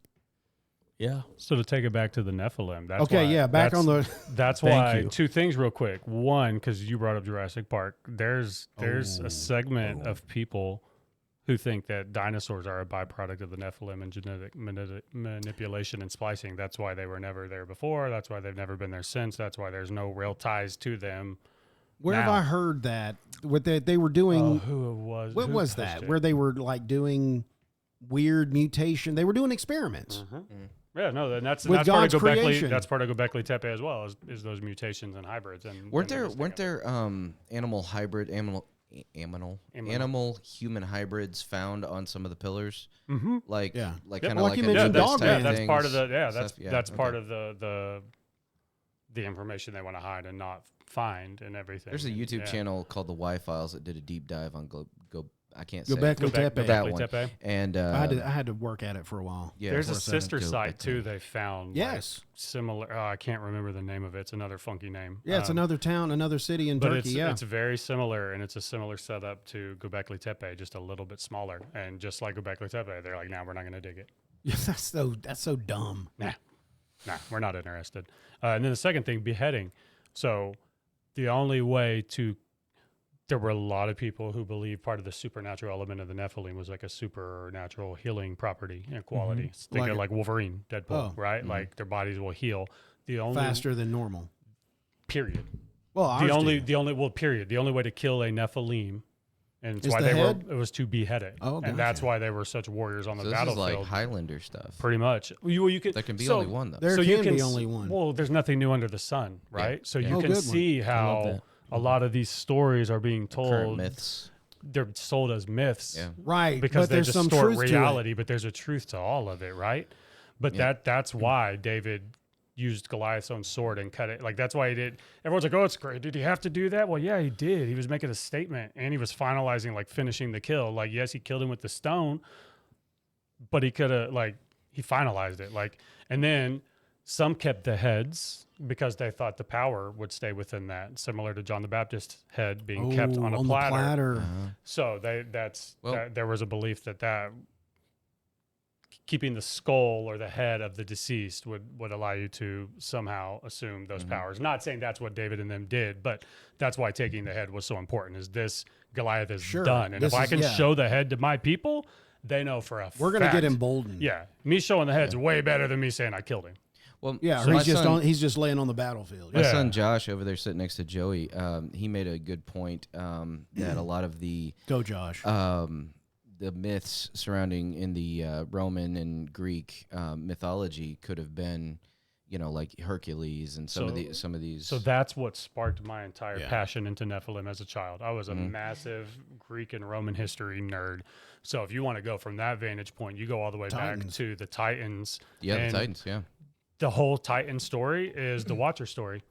Yeah, So to take it back to the Nephilim, that's Okay, why, yeah, back on the. That's Thank why you. two things real quick. One, because you brought up Jurassic Park. There's a segment of people who think that dinosaurs are a byproduct of the Nephilim and genetic manipulation and splicing. That's why they were never there before. That's why they've never been there since. That's why there's no real ties to them. Where have Now. I heard that? What they were doing? Who it was? What who was pushed that? it? Where they were like doing weird mutation? They were doing experiments. Yeah, no, and that's With that's part God's of Göbekli. creation. That's part of Göbekli Tepe as well. Is those mutations and hybrids and Weren't and there those weren't together. there animal human hybrids found on some of the pillars? Mm-hmm. Like Yeah. like Yep, kind of like like you a mentioned, Nimbus dog type man. that's things, part of the stuff. Yeah, that's part okay. of the information they want to hide and not find and everything. There's a And, YouTube yeah. channel called the Y Files that did a deep dive on I can't say Göbekli it. Tepe. That Göbekli one. Tepe. And I had to work at it for a while. yeah, There's for a second. sister site Göbekli. too. They found Yes. like, similar. I can't remember the name of it. It's another funky name. Yeah, it's another town, another city in But Turkey. it's very similar, and it's a similar setup to Göbekli Tepe, just a little bit smaller. And just like Göbekli Tepe, they're like, "Nah, we're not going to dig it. yeah, that's so dumb. Nah, we're not interested." And then the second thing, beheading. So the only way to there were a lot of people who believe part of the supernatural element of the Nephilim was like a supernatural healing property and quality. Think Like of a- like Wolverine, Deadpool, Oh. right? Like their bodies will heal. The only Faster than normal. period. Well, ours do. The only way to kill a Nephilim, and it's Is why the they head? were it was to behead it. Oh, and that's gotcha. why they were such warriors on the So this is battlefield. like Highlander stuff. Pretty much. You could There can be so- only one though. There so you can can be s- only one. Well, there's nothing new under the sun, right? So Yeah. you Oh, can good one. see love how that. a lot of these stories are being Current told. myths. They're sold as myths, Yeah. Right, because but they there's some distort truth reality. But there's a truth to all of it, right? But Yeah. that's why David used Goliath's own sword and cut it. Like that's why he did. Everyone's like, "Oh, it's great. Did he have to do that?" Well, yeah, he did. He was making a statement, and he was finalizing, like finishing the kill. Like, yes, he killed him with the stone, but he could have he finalized it. Like, and then some kept the heads because they thought the power would stay within that, similar to John the Baptist's head being it. kept Oh, on a the platter. Uh-huh. So Well- there was a belief that keeping the skull or the head of the deceased would allow you to somehow assume those powers. Not saying that's what David and them did, but that's why taking the head was so important. Is this Goliath is Sure. done, and This if I is- can yeah. show the head to my people, they know for a We're gonna fact. get emboldened. Yeah, me showing the head's way better than me saying I killed him. Well, Yeah, so or my he's just son- he's just laying on the battlefield. My Yeah. son Josh over there sitting next to Joey, he made a good point that a lot of the Go, Josh. the myths surrounding in the Roman and Greek mythology could have been, like Hercules and some of these. So that's what sparked my entire Yeah. passion into Nephilim as a child. I was a massive Greek and Roman history nerd. So if you want to go from that vantage point, you go all the way back Titans. to the Titans. yeah, and the Titans, yeah. The whole Titan story is the Watcher story.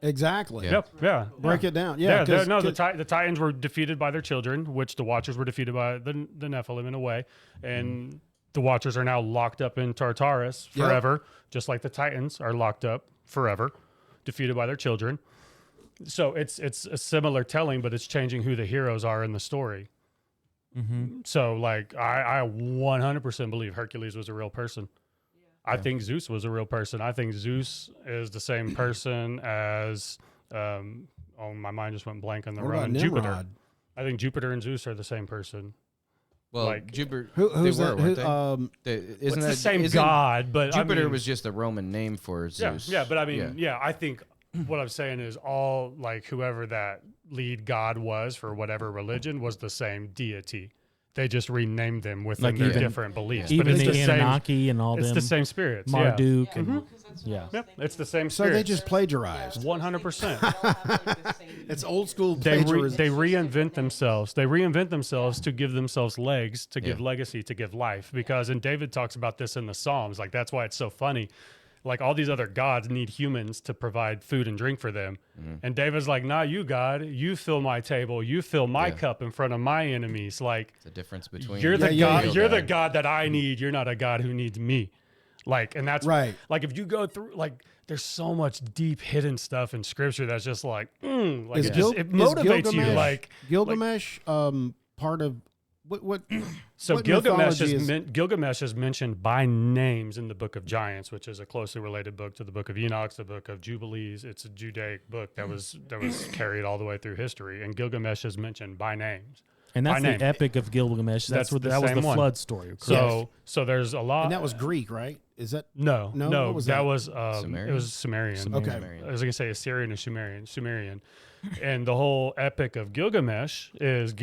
Exactly. Yeah. Yep. Yeah. Break yeah. it down. Yeah. Yeah. 'cause- no, the 'cause- Titans were defeated by their children, which the Watchers were defeated by the Nephilim in a way, and the Watchers are now locked up in Tartarus Yep. forever, just like the Titans are locked up forever, defeated by their children. So it's a similar telling, but it's changing who the heroes are in the story. So like I 100% believe Hercules was a real person. I think Zeus was a real person. I think Zeus is the same person as my mind just went blank on the What about Roman Jupiter. Nimrod? I think Jupiter and Zeus are the same person. Well, like- Jupiter. Who's they that? were, weren't Who, they? It's the same god, but Jupiter I mean, was just a Roman name for Zeus. Yeah, but I mean, yeah, I think what I'm saying is all like whoever that lead god was for whatever religion was the same deity. They just renamed them within Like their even- different beliefs. Even but it's the the Anunnaki and all same. It's them. the same spirits. Marduk Yeah. and Yeah. Yep. It's the same So spirits. they just plagiarized. 100%. It's old school They plagiarism. reinvent themselves. They reinvent themselves to give themselves legs, to give Yeah. legacy, to give life. Because, and David talks about this in the Psalms, like that's why it's so funny. Like all these other gods need humans to provide food and drink for them. And David's like, nah, you God, you fill my table, you fill my Yeah. cup in front of my enemies. Like The difference between you're the Yeah, God, yeah. you're the God that I need. You're not a God who needs me. Like, and that's Right. Like if you go through, like, there's so much deep hidden stuff in Scripture that's just like, like Is it Gil- just it is motivates you. Gilgamesh- Like Gilgamesh, part of what? so, what Gilgamesh mythology is Gilgamesh is mentioned by names in the Book of Giants, which is a closely related book to the Book of Enoch, the Book of Jubilees. It's a Judaic book that was carried all the way through history, and Gilgamesh is mentioned by names. And that's by the name. Epic of Gilgamesh. That's What the that was same the one. flood story. Correct? So there's a lot. And that was Greek, right? Is that No, No? no, What was that that? was Sumerian? it was Sumerian. Okay. Sumerian. I was gonna say Assyrian and Sumerian, and the whole epic of Gilgamesh is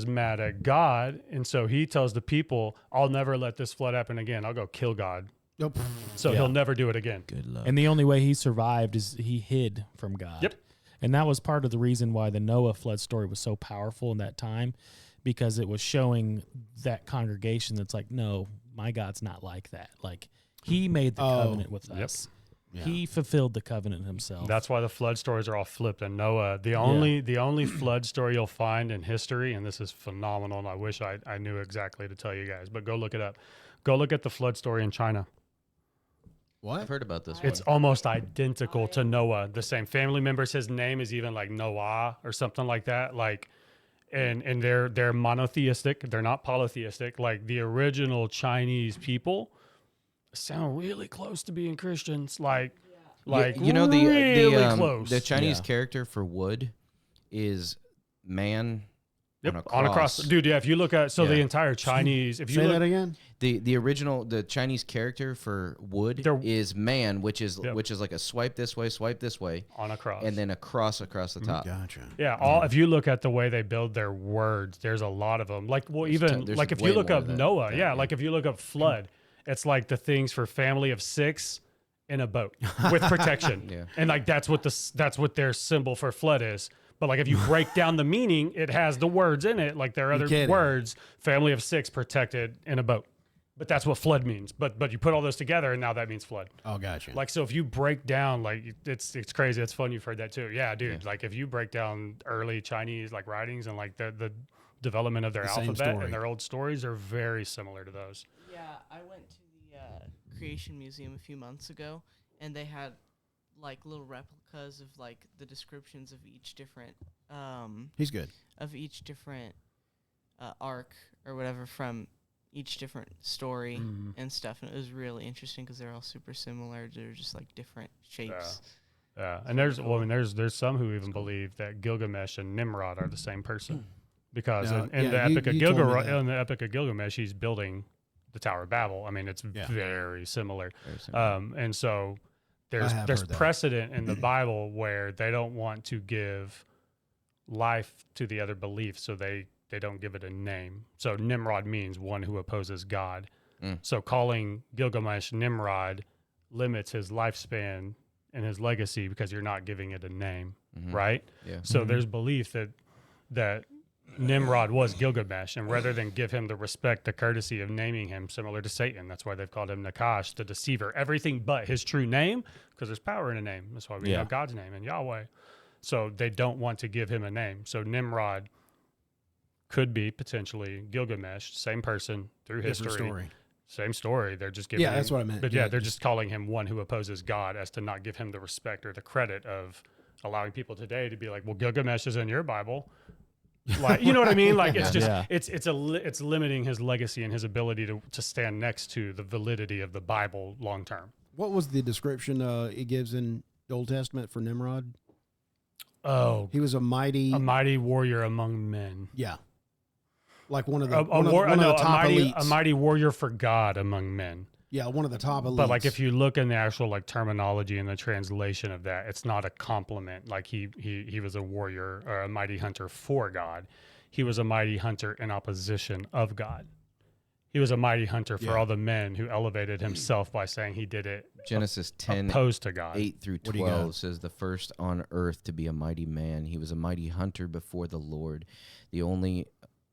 mad at God, and so he tells the people, "I'll never let this flood happen again. I'll go kill God, Nope. so Yeah. he'll never do it again." Good luck. And the only way he survived is he hid from God. Yep. And that was part of the reason why the Noah flood story was so powerful in that time, because it was showing that congregation that's like, no, my God's not like that. Like he made the covenant with Yep. us. He fulfilled the covenant himself. That's why the flood stories are all flipped. And Noah, the only flood story you'll find in history, and this is phenomenal, and I wish I knew exactly to tell you guys, but go look it up. Go look at the flood story in China. What? I've heard about this It's almost identical to Noah. The same family members. His name is even like Noah or something like that. Like, and they're monotheistic. They're not polytheistic. Like the original Chinese people sound really close to being Christians. Like you know really close. the Chinese Yeah. character for wood is man Yep, on a cross. dude. Yeah, if you look at the Yeah. entire Chinese, if you Say look, that again. The original Chinese character for wood They're- is man, which is Yep. like a swipe this way, on a cross, and then a cross across the top. Gotcha. yeah, if you look at the way they build their words, there's a lot of them. Like, well, even there's like if way you look more up than Noah, that, yeah, yeah. like if you look up flood, it's like the things for family of 6 in a boat with protection, Yeah. and like that's what their symbol for flood is. But like if you break down the meaning, it has the words in it. Like there are other kidding. words, family of 6 protected in a boat. But that's what flood means. But you put all those together, and now that means flood. Oh, gotcha. Like so, if you break down, like it's crazy. It's fun. You've heard that too. Yeah, dude. Like if you break down early Chinese like writings and like the development of their The same alphabet story. and their old stories are very similar to those. Yeah, I went to the Creation Museum a few months ago, and they had like little replicas of like the descriptions of each different He's good. arc or whatever from each different story and stuff, and it was really interesting because they're all super similar. They're just like different shapes. Yeah, and there's some who even believe that Gilgamesh and Nimrod are the same person, because No, in yeah, the Epic of you told me that. in the Epic of Gilgamesh, he's building the Tower of Babel. I mean, it's very similar. Very similar. And so I there's have there's heard that. precedent in the Bible where they don't want to give life to the other belief, so they don't give it a name. So Nimrod means one who opposes God. So calling Gilgamesh Nimrod limits his lifespan and his legacy because you're not giving it a name, right? Yeah. So there's belief that Nimrod was Gilgamesh, and rather than give him the respect, the courtesy of naming him similar to Satan, that's why they've called him Nakash, the deceiver, everything but his true name, because there's power in a name. That's why we have God's name and Yahweh. So they don't want to give him a name. So Nimrod could be potentially Gilgamesh, same person through history. Different story. Same story. They're just giving Yeah, him, that's what I meant. But Yeah, they're just calling him one who opposes God, as to not give him the respect or the credit of allowing people today to be like, well, Gilgamesh is in your Bible. Like, you know what I mean? Like it's just it's limiting his legacy and his ability to stand next to the validity of the Bible long term. What was the description it gives in the Old Testament for Nimrod? Oh, He was a mighty warrior among men. yeah. Like one of the top elite. A mighty warrior for God among men. Yeah, one of the top elites. But like if you look in the actual like terminology and the translation of that, it's not a compliment. Like he was a warrior or a mighty hunter for God. He was a mighty hunter in opposition of God. He was a mighty hunter for all the men who elevated himself by saying he did it. Genesis 10, opposed to God. 8 through 12 says, the first on earth to be a mighty man. He was a mighty hunter before the Lord. The only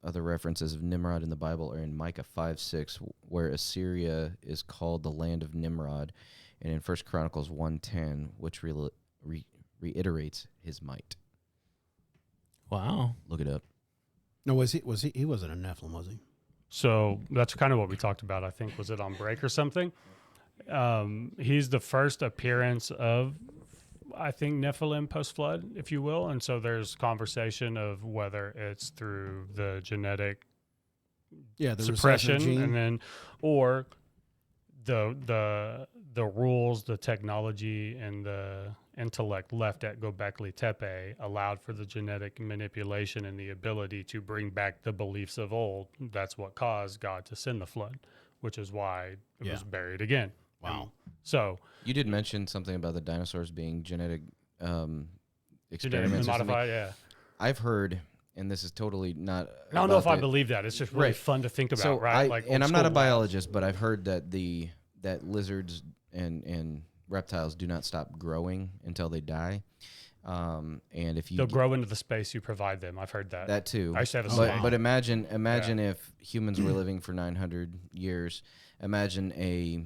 other references of Nimrod in the Bible are in Micah 5:6, where Assyria is called the land of Nimrod, and in 1 Chronicles 1:10, which reiterates his might. Wow. Look it up. No, he wasn't a Nephilim, was he? So that's kind of what we talked about. I think, was it on break or something? He's the first appearance of, I think, Nephilim post-flood, if you will. And so there's conversation of whether it's through the genetic the suppression gene. and then, or the rules, the technology, and the intellect left at Göbekli Tepe allowed for the genetic manipulation and the ability to bring back the beliefs of old. That's what caused God to send the flood, which is why it was buried again. Wow. So you did mention something about the dinosaurs being genetic experiments. Genetically modified, yeah. I've heard, and this is totally not. I don't know if I believe that. It's just really fun to think about, so right? And I'm not a biologist, but I've heard that that lizards and reptiles do not stop growing until they die. And if they'll grow into the space you provide them. I've heard that. That too. I used to have a snake. But imagine if humans were living for 900 years. Imagine a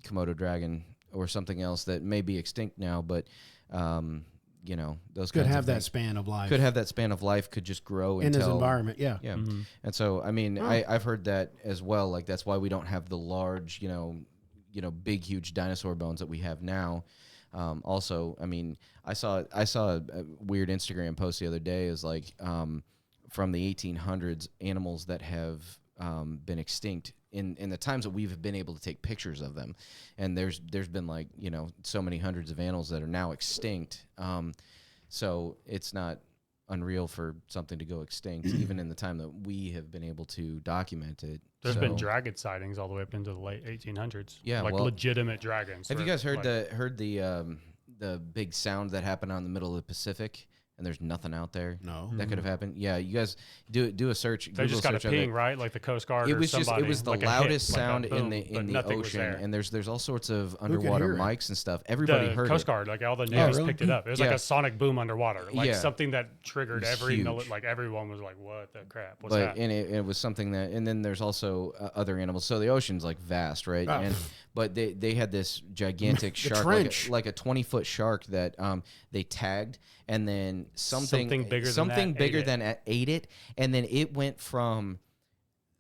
Komodo dragon or something else that may be extinct now, but those could kinds have of that things span of life. Could have that span of life. Could just grow in his environment. Yeah. Mm-hmm. And so, I mean, I've heard that as well. Like that's why we don't have the large, big, huge dinosaur bones that we have now. Also, I mean, I saw a weird Instagram post the other day. Is like from the 1800s, animals that have been extinct in the times that we've been able to take pictures of them, and there's been like so many hundreds of animals that are now extinct. So it's not unreal for something to go extinct, even in the time that we have been able to document it. There's been dragon sightings all the way up into the late 1800s. Yeah, like legitimate dragons. Have you guys heard the big sound that happened out in the middle of the Pacific? And there's nothing out there. No, that could have happened. Yeah, you guys do a search. They just got a ping, right? Like the Coast Guard. It was or somebody, it was the like loudest hit, sound like boom, in the ocean, and there's all sorts of underwater mics and stuff. The Everybody heard Coast it. Guard, like all the navies really? picked it up. It was like a sonic boom underwater, like something that triggered every huge. like everyone was like, "What the crap? What's But that?" and it was something that, and then there's also other animals. So the ocean's like vast, right? But they had this gigantic shark, like a 20-foot shark that they tagged, and then something bigger than ate it, and then it went from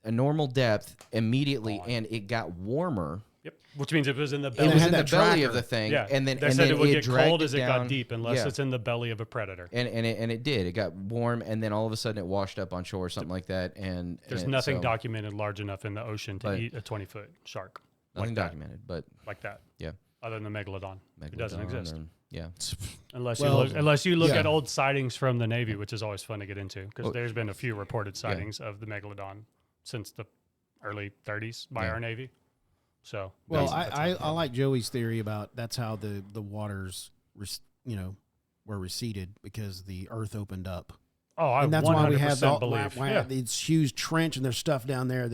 a normal depth immediately, and it got warmer. Yep. Which means it was in the belly. It was in the belly of the thing, yeah. and then they said it would get cold it as it got deep, unless it's in the belly of a predator. And it did. It got warm, and then all of a sudden it washed up on shore or something like that. And there's nothing documented large enough in the ocean to eat a 20-foot shark. Nothing documented, but like that. Yeah. Other than the megalodon. It doesn't exist. Yeah. Unless you look at old sightings from the Navy, which is always fun to get into, because there's been a few reported sightings of the megalodon since the early 30s by our Navy. So I like Joey's theory about that's how the waters were receded, because the earth opened up. Oh, I and that's 100% why we have this huge trench, and there's stuff down there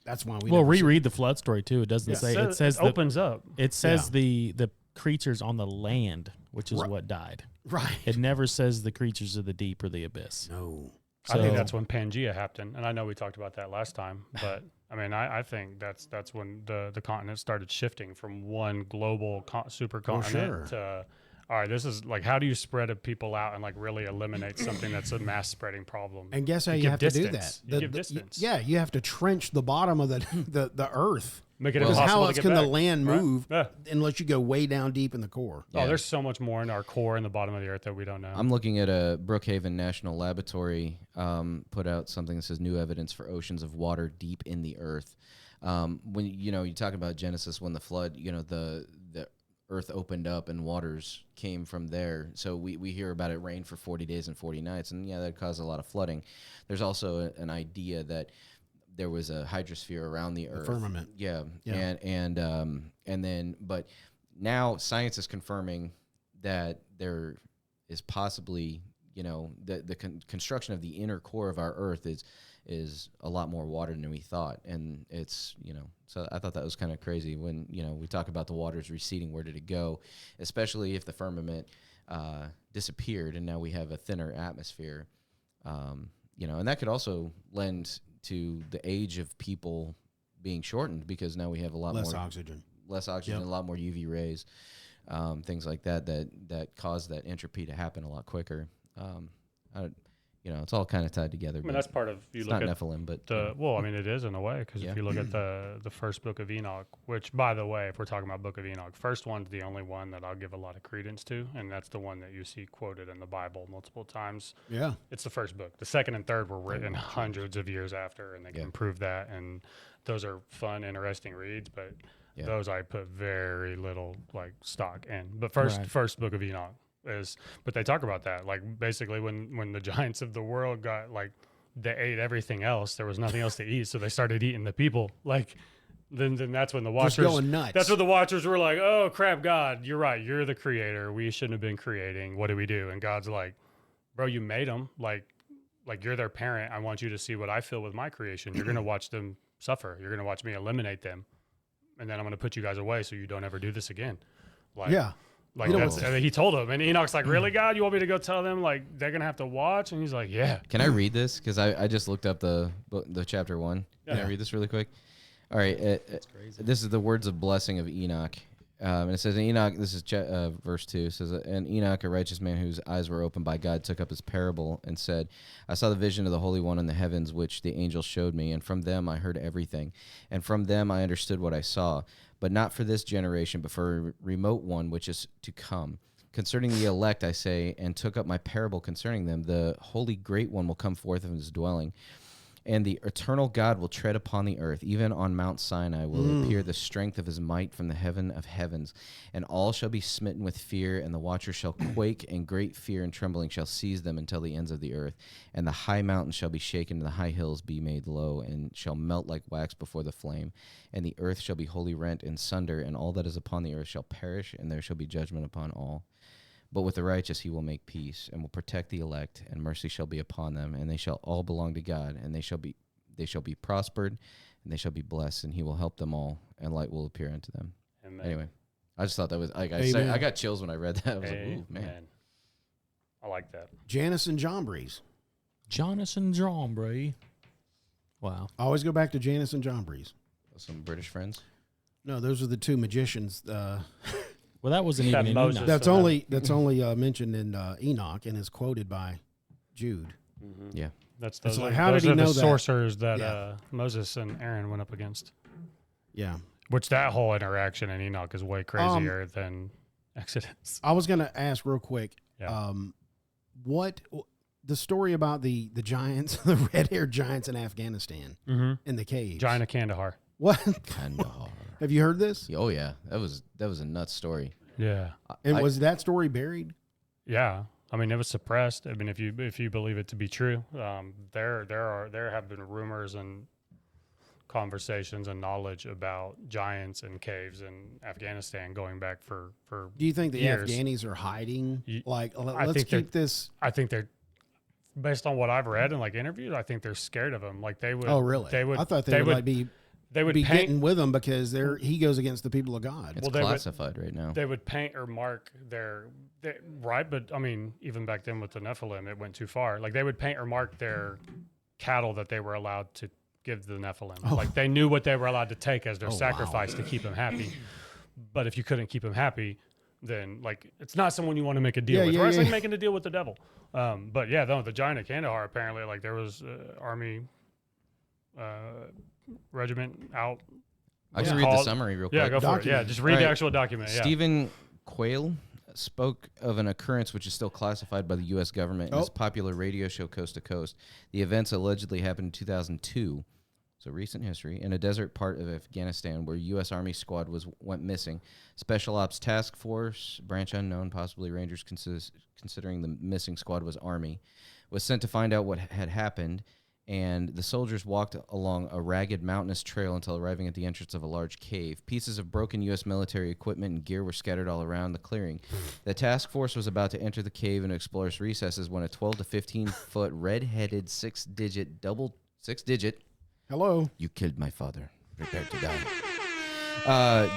that's why we. Well, reread the flood story too. It doesn't say. It says opens up. It says the creatures on the land, which is what died. Right. It never says the creatures of the deep or the abyss. No. So, I think that's when Pangea happened, and I know we talked about that last time, but I mean, I think that's when the continent started shifting from one global supercontinent to. All right, this is like, how do you spread people out and like really eliminate something that's a mass spreading problem? And guess how you have to do that? You give distance. You have to trench the bottom of the earth. Make it because impossible how else to can get the back, land move right? unless you go way down deep in the core? Yeah. Oh, there's so much more in our core and the bottom of the earth that we don't know. I'm looking at a Brookhaven National Laboratory put out something that says new evidence for oceans of water deep in the earth. When you talk about Genesis, when the flood, the earth opened up and waters came from there. So we hear about it rained for 40 days and 40 nights, and that caused a lot of flooding. There's also an idea that there was a hydrosphere around the earth. Firmament. Yeah. Yeah. And then, but now science is confirming that there is possibly, the construction of the inner core of our earth is a lot more water than we thought. And it's, so I thought that was kind of crazy when, we talk about the waters receding, where did it go? Especially if the firmament disappeared and now we have a thinner atmosphere. And that could also lend to the age of people being shortened, because now we have a lot less more oxygen, yep. A lot more UV rays, things like that cause that entropy to happen a lot quicker. It's all kind of tied together. I mean, that's part of it's not Nephilim, but well, I mean, it is in a way, because yeah. if you look at the first book of Enoch, which, by the way, if we're talking about Book of Enoch, first one's the only one that I'll give a lot of credence to, and that's the one that you see quoted in the Bible multiple times. Yeah, it's the first book. The second and third were written hundreds of years after, and they can prove that. And those are fun, interesting reads, but those I put very little stock in. But first book of Enoch. But they talk about that, basically when the giants of the world got they ate everything else, there was nothing else to eat, so they started eating the people. Then that's when the watchers just going nuts. That's when the watchers were like, "Oh crap, God, you're right. You're the creator. We shouldn't have been creating. What do we do?" And God's like, "Bro, you made them. Like you're their parent. I want you to see what I feel with my creation. You're gonna watch them suffer. You're gonna watch me eliminate them, and then I'm gonna put you guys away so you don't ever do this again." He told him, and Enoch's like, "Really, God? You want me to go tell them they're gonna have to watch?" And he's like, "Yeah." Can I read this? Because I just looked up the chapter 1. Can I read this really quick? All right. This is the words of blessing of Enoch. And it says, Enoch, this is verse 2, it says, "And Enoch, a righteous man whose eyes were opened by God, took up his parable and said, I saw the vision of the Holy One in the heavens, which the angel showed me, and from them I heard everything. And from them I understood what I saw, but not for this generation, but for a remote one which is to come. Concerning the elect, I say, and took up my parable concerning them, the Holy Great One will come forth of his dwelling. And the eternal God will tread upon the earth. Even on Mount Sinai will appear the strength of his might from the heaven of heavens. And all shall be smitten with fear, and the watchers shall quake, and great fear and trembling shall seize them until the ends of the earth. And the high mountains shall be shaken, and the high hills be made low, and shall melt like wax before the flame. And the earth shall be wholly rent in sunder, and all that is upon the earth shall perish, and there shall be judgment upon all. But with the righteous he will make peace, and will protect the elect, and mercy shall be upon them, and they shall all belong to God, and they shall be prospered, and they shall be blessed, and he will help them all, and light will appear unto them." Amen. Anyway, I just thought that was I got chills when I read that. I was like, "Ooh, man." I like that. Janus and Jambres. Janus and Jambres. Wow. I always go back to Janus and Jambres. Some British friends. No, those are the two magicians. Well, that wasn't even in Moses. Enoch. That's only mentioned in Enoch and is quoted by Jude. Mm-hmm. Yeah. That's It's those. like, how did he are know the that? sorcerers that Moses and Aaron went up against? Yeah. Which that whole interaction in Enoch is way crazier than Exodus. I was going to ask real quick, Yeah. what the story about the giants, the red-haired giants in Afghanistan in the caves? Giant of Kandahar. What? Kandahar. Have you heard this? Oh yeah, that was a nuts story. Yeah. And was that story buried? Yeah. I mean, it was suppressed. I mean, if you believe it to be true, there have been rumors and conversations and knowledge about giants and caves in Afghanistan going back for Do you think the years. Afghanis are hiding? Let's think keep this. I think they're, based on what I've read and interviews, I think they're scared of him. They would. Oh, really? They would. I thought they would They would be paint, getting with him because he goes against the people of God. It's classified right now. They would paint or mark right, but I mean, even back then with the Nephilim, it went too far. They would paint or mark their cattle that they were allowed to give the Nephilim. Oh. They knew what they were allowed to take as their Oh, sacrifice to keep them happy. But if you couldn't keep them happy, then it's not someone you want to make a deal with. Or it's like making a deal with the devil. But yeah, the giant of Kandahar, apparently, there was army regiment out. I can read the summary real quick. Yeah, go for it. Yeah, just read the actual document. Yeah. Stephen Quayle spoke of an occurrence which is still classified by the U.S. government in his popular radio show Coast to Coast. The events allegedly happened in 2002, so recent history, in a desert part of Afghanistan where U.S. Army squad went missing. Special Ops Task Force, branch unknown, possibly Rangers considering the missing squad was Army, was sent to find out what had happened. and the soldiers walked along a ragged mountainous trail until arriving at the entrance of a large cave. Pieces of broken U.S. military equipment and gear were scattered all around the clearing. The task force was about to enter the cave and explore its recesses when a 12 to 15-foot red-headed six-digit Hello. You killed my father. Prepare to die.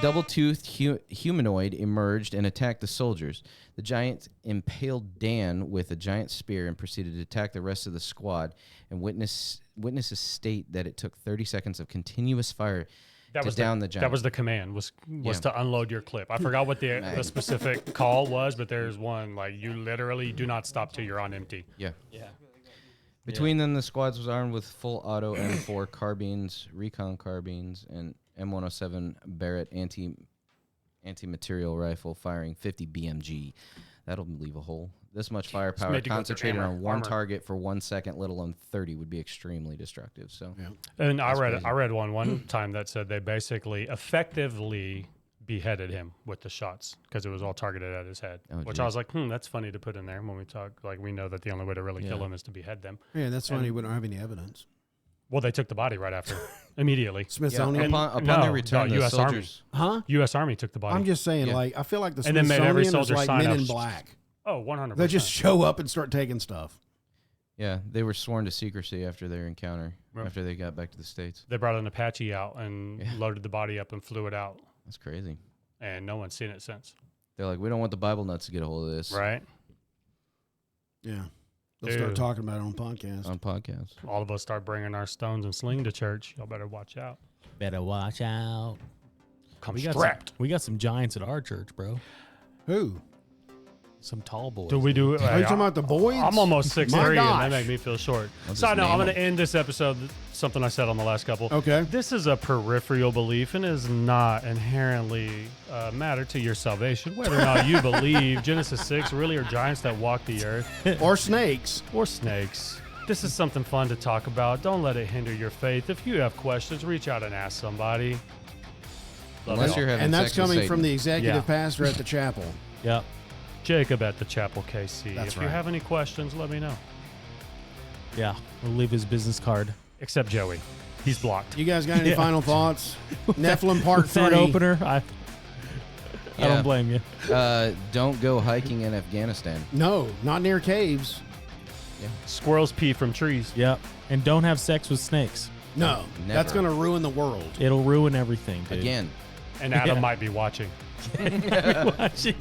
Double-toothed humanoid emerged and attacked the soldiers. The giant impaled Dan with a giant spear and proceeded to attack the rest of the squad. And witnesses state that it took 30 seconds of continuous fire to down the giant. That was the command, was to unload your clip. I forgot what the specific call was, but there's one, like, you literally do not stop till you're on empty. Yeah. Between them, the squads was armed with full auto M4 carbines, recon carbines, and M107 Barrett anti-material rifle firing 50 BMG. That'll leave a hole. This much firepower concentrated on one target for 1 second, let alone 30, would be extremely destructive. So, and I read one time that said they basically effectively beheaded him with the shots because it was all targeted at his head. I was like, that's funny to put in there when we talk. Like, we know that the only way to really kill him is to behead them. Yeah, that's funny. We don't have any evidence. Well, they took the body right after, immediately. Smithsonian? Upon their return, the U.S. soldiers... Army. U.S. Army took the body. I'm just saying, like, I feel like the and then Smithsonian made every soldier is like sign Men up. in Black. Oh, 100%. They just show up and start taking stuff. Yeah, they were sworn to secrecy after their encounter, after they got back to the States. They brought an Apache out and loaded the body up and flew it out. That's crazy. And no one's seen it since. They're like, we don't want the Bible nuts to get a hold of this. Right? Yeah. They'll start talking about it on podcasts. All of us start bringing our stones and sling to church. Y'all better watch out. Better watch out. Come strapped. We got some giants at our church, bro. Who? Some tall boys. Do we do it? Are you talking about the boys? I'm almost 6'3", My and gosh. that make me feel short. Side note, I'm going to end this episode, something I said on the last couple. Okay. This is a peripheral belief and is not inherently matter to your salvation. Whether or not you believe Genesis 6 really are giants that walk the earth. Or snakes. Or snakes. This is something fun to talk about. Don't let it hinder your faith. If you have questions, reach out and ask somebody. Unless you're having and that's sex with coming Satan. from the executive pastor at the chapel. Yep. Jacob at the Chapel KC. That's if right. you have any questions, let me know. Yeah, we'll leave his business card. Except Joey. He's blocked. You guys got any final thoughts? Nephilim Part 3. That opener, I don't blame you. Don't go hiking in Afghanistan. No, not near caves. Squirrels pee from trees. Yep. And don't have sex with snakes. No, Never. that's going to ruin the world. It'll ruin everything, dude. Again. And Adam might be watching. Watching.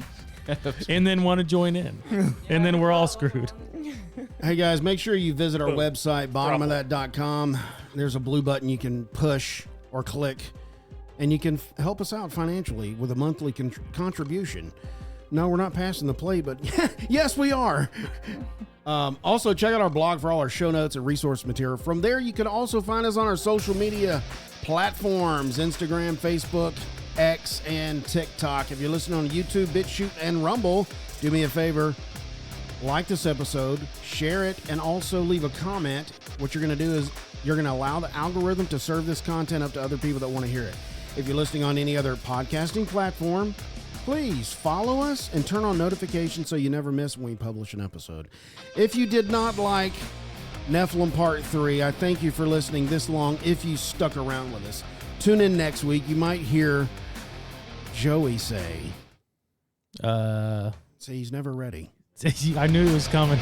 And then want to join in. And then we're all screwed. Hey, guys, make sure you visit our website, bottomofthat.com. There's a blue button you can push or click, and you can help us out financially with a monthly contribution. No, we're not passing the plate, but yes, we are. Also, check out our blog for all our show notes and resource material. From there, you can also find us on our social media platforms, Instagram, Facebook, X, and TikTok. If you're listening on YouTube, BitChute, and Rumble, do me a favor, like this episode, share it, and also leave a comment. What you're going to do is you're going to allow the algorithm to serve this content up to other people that want to hear it. If you're listening on any other podcasting platform, please follow us and turn on notifications so you never miss when we publish an episode. If you did not like Nephilim Part 3, I thank you for listening this long. If you stuck around with us, tune in next week. You might hear Joey say, he's never ready. I knew it was coming.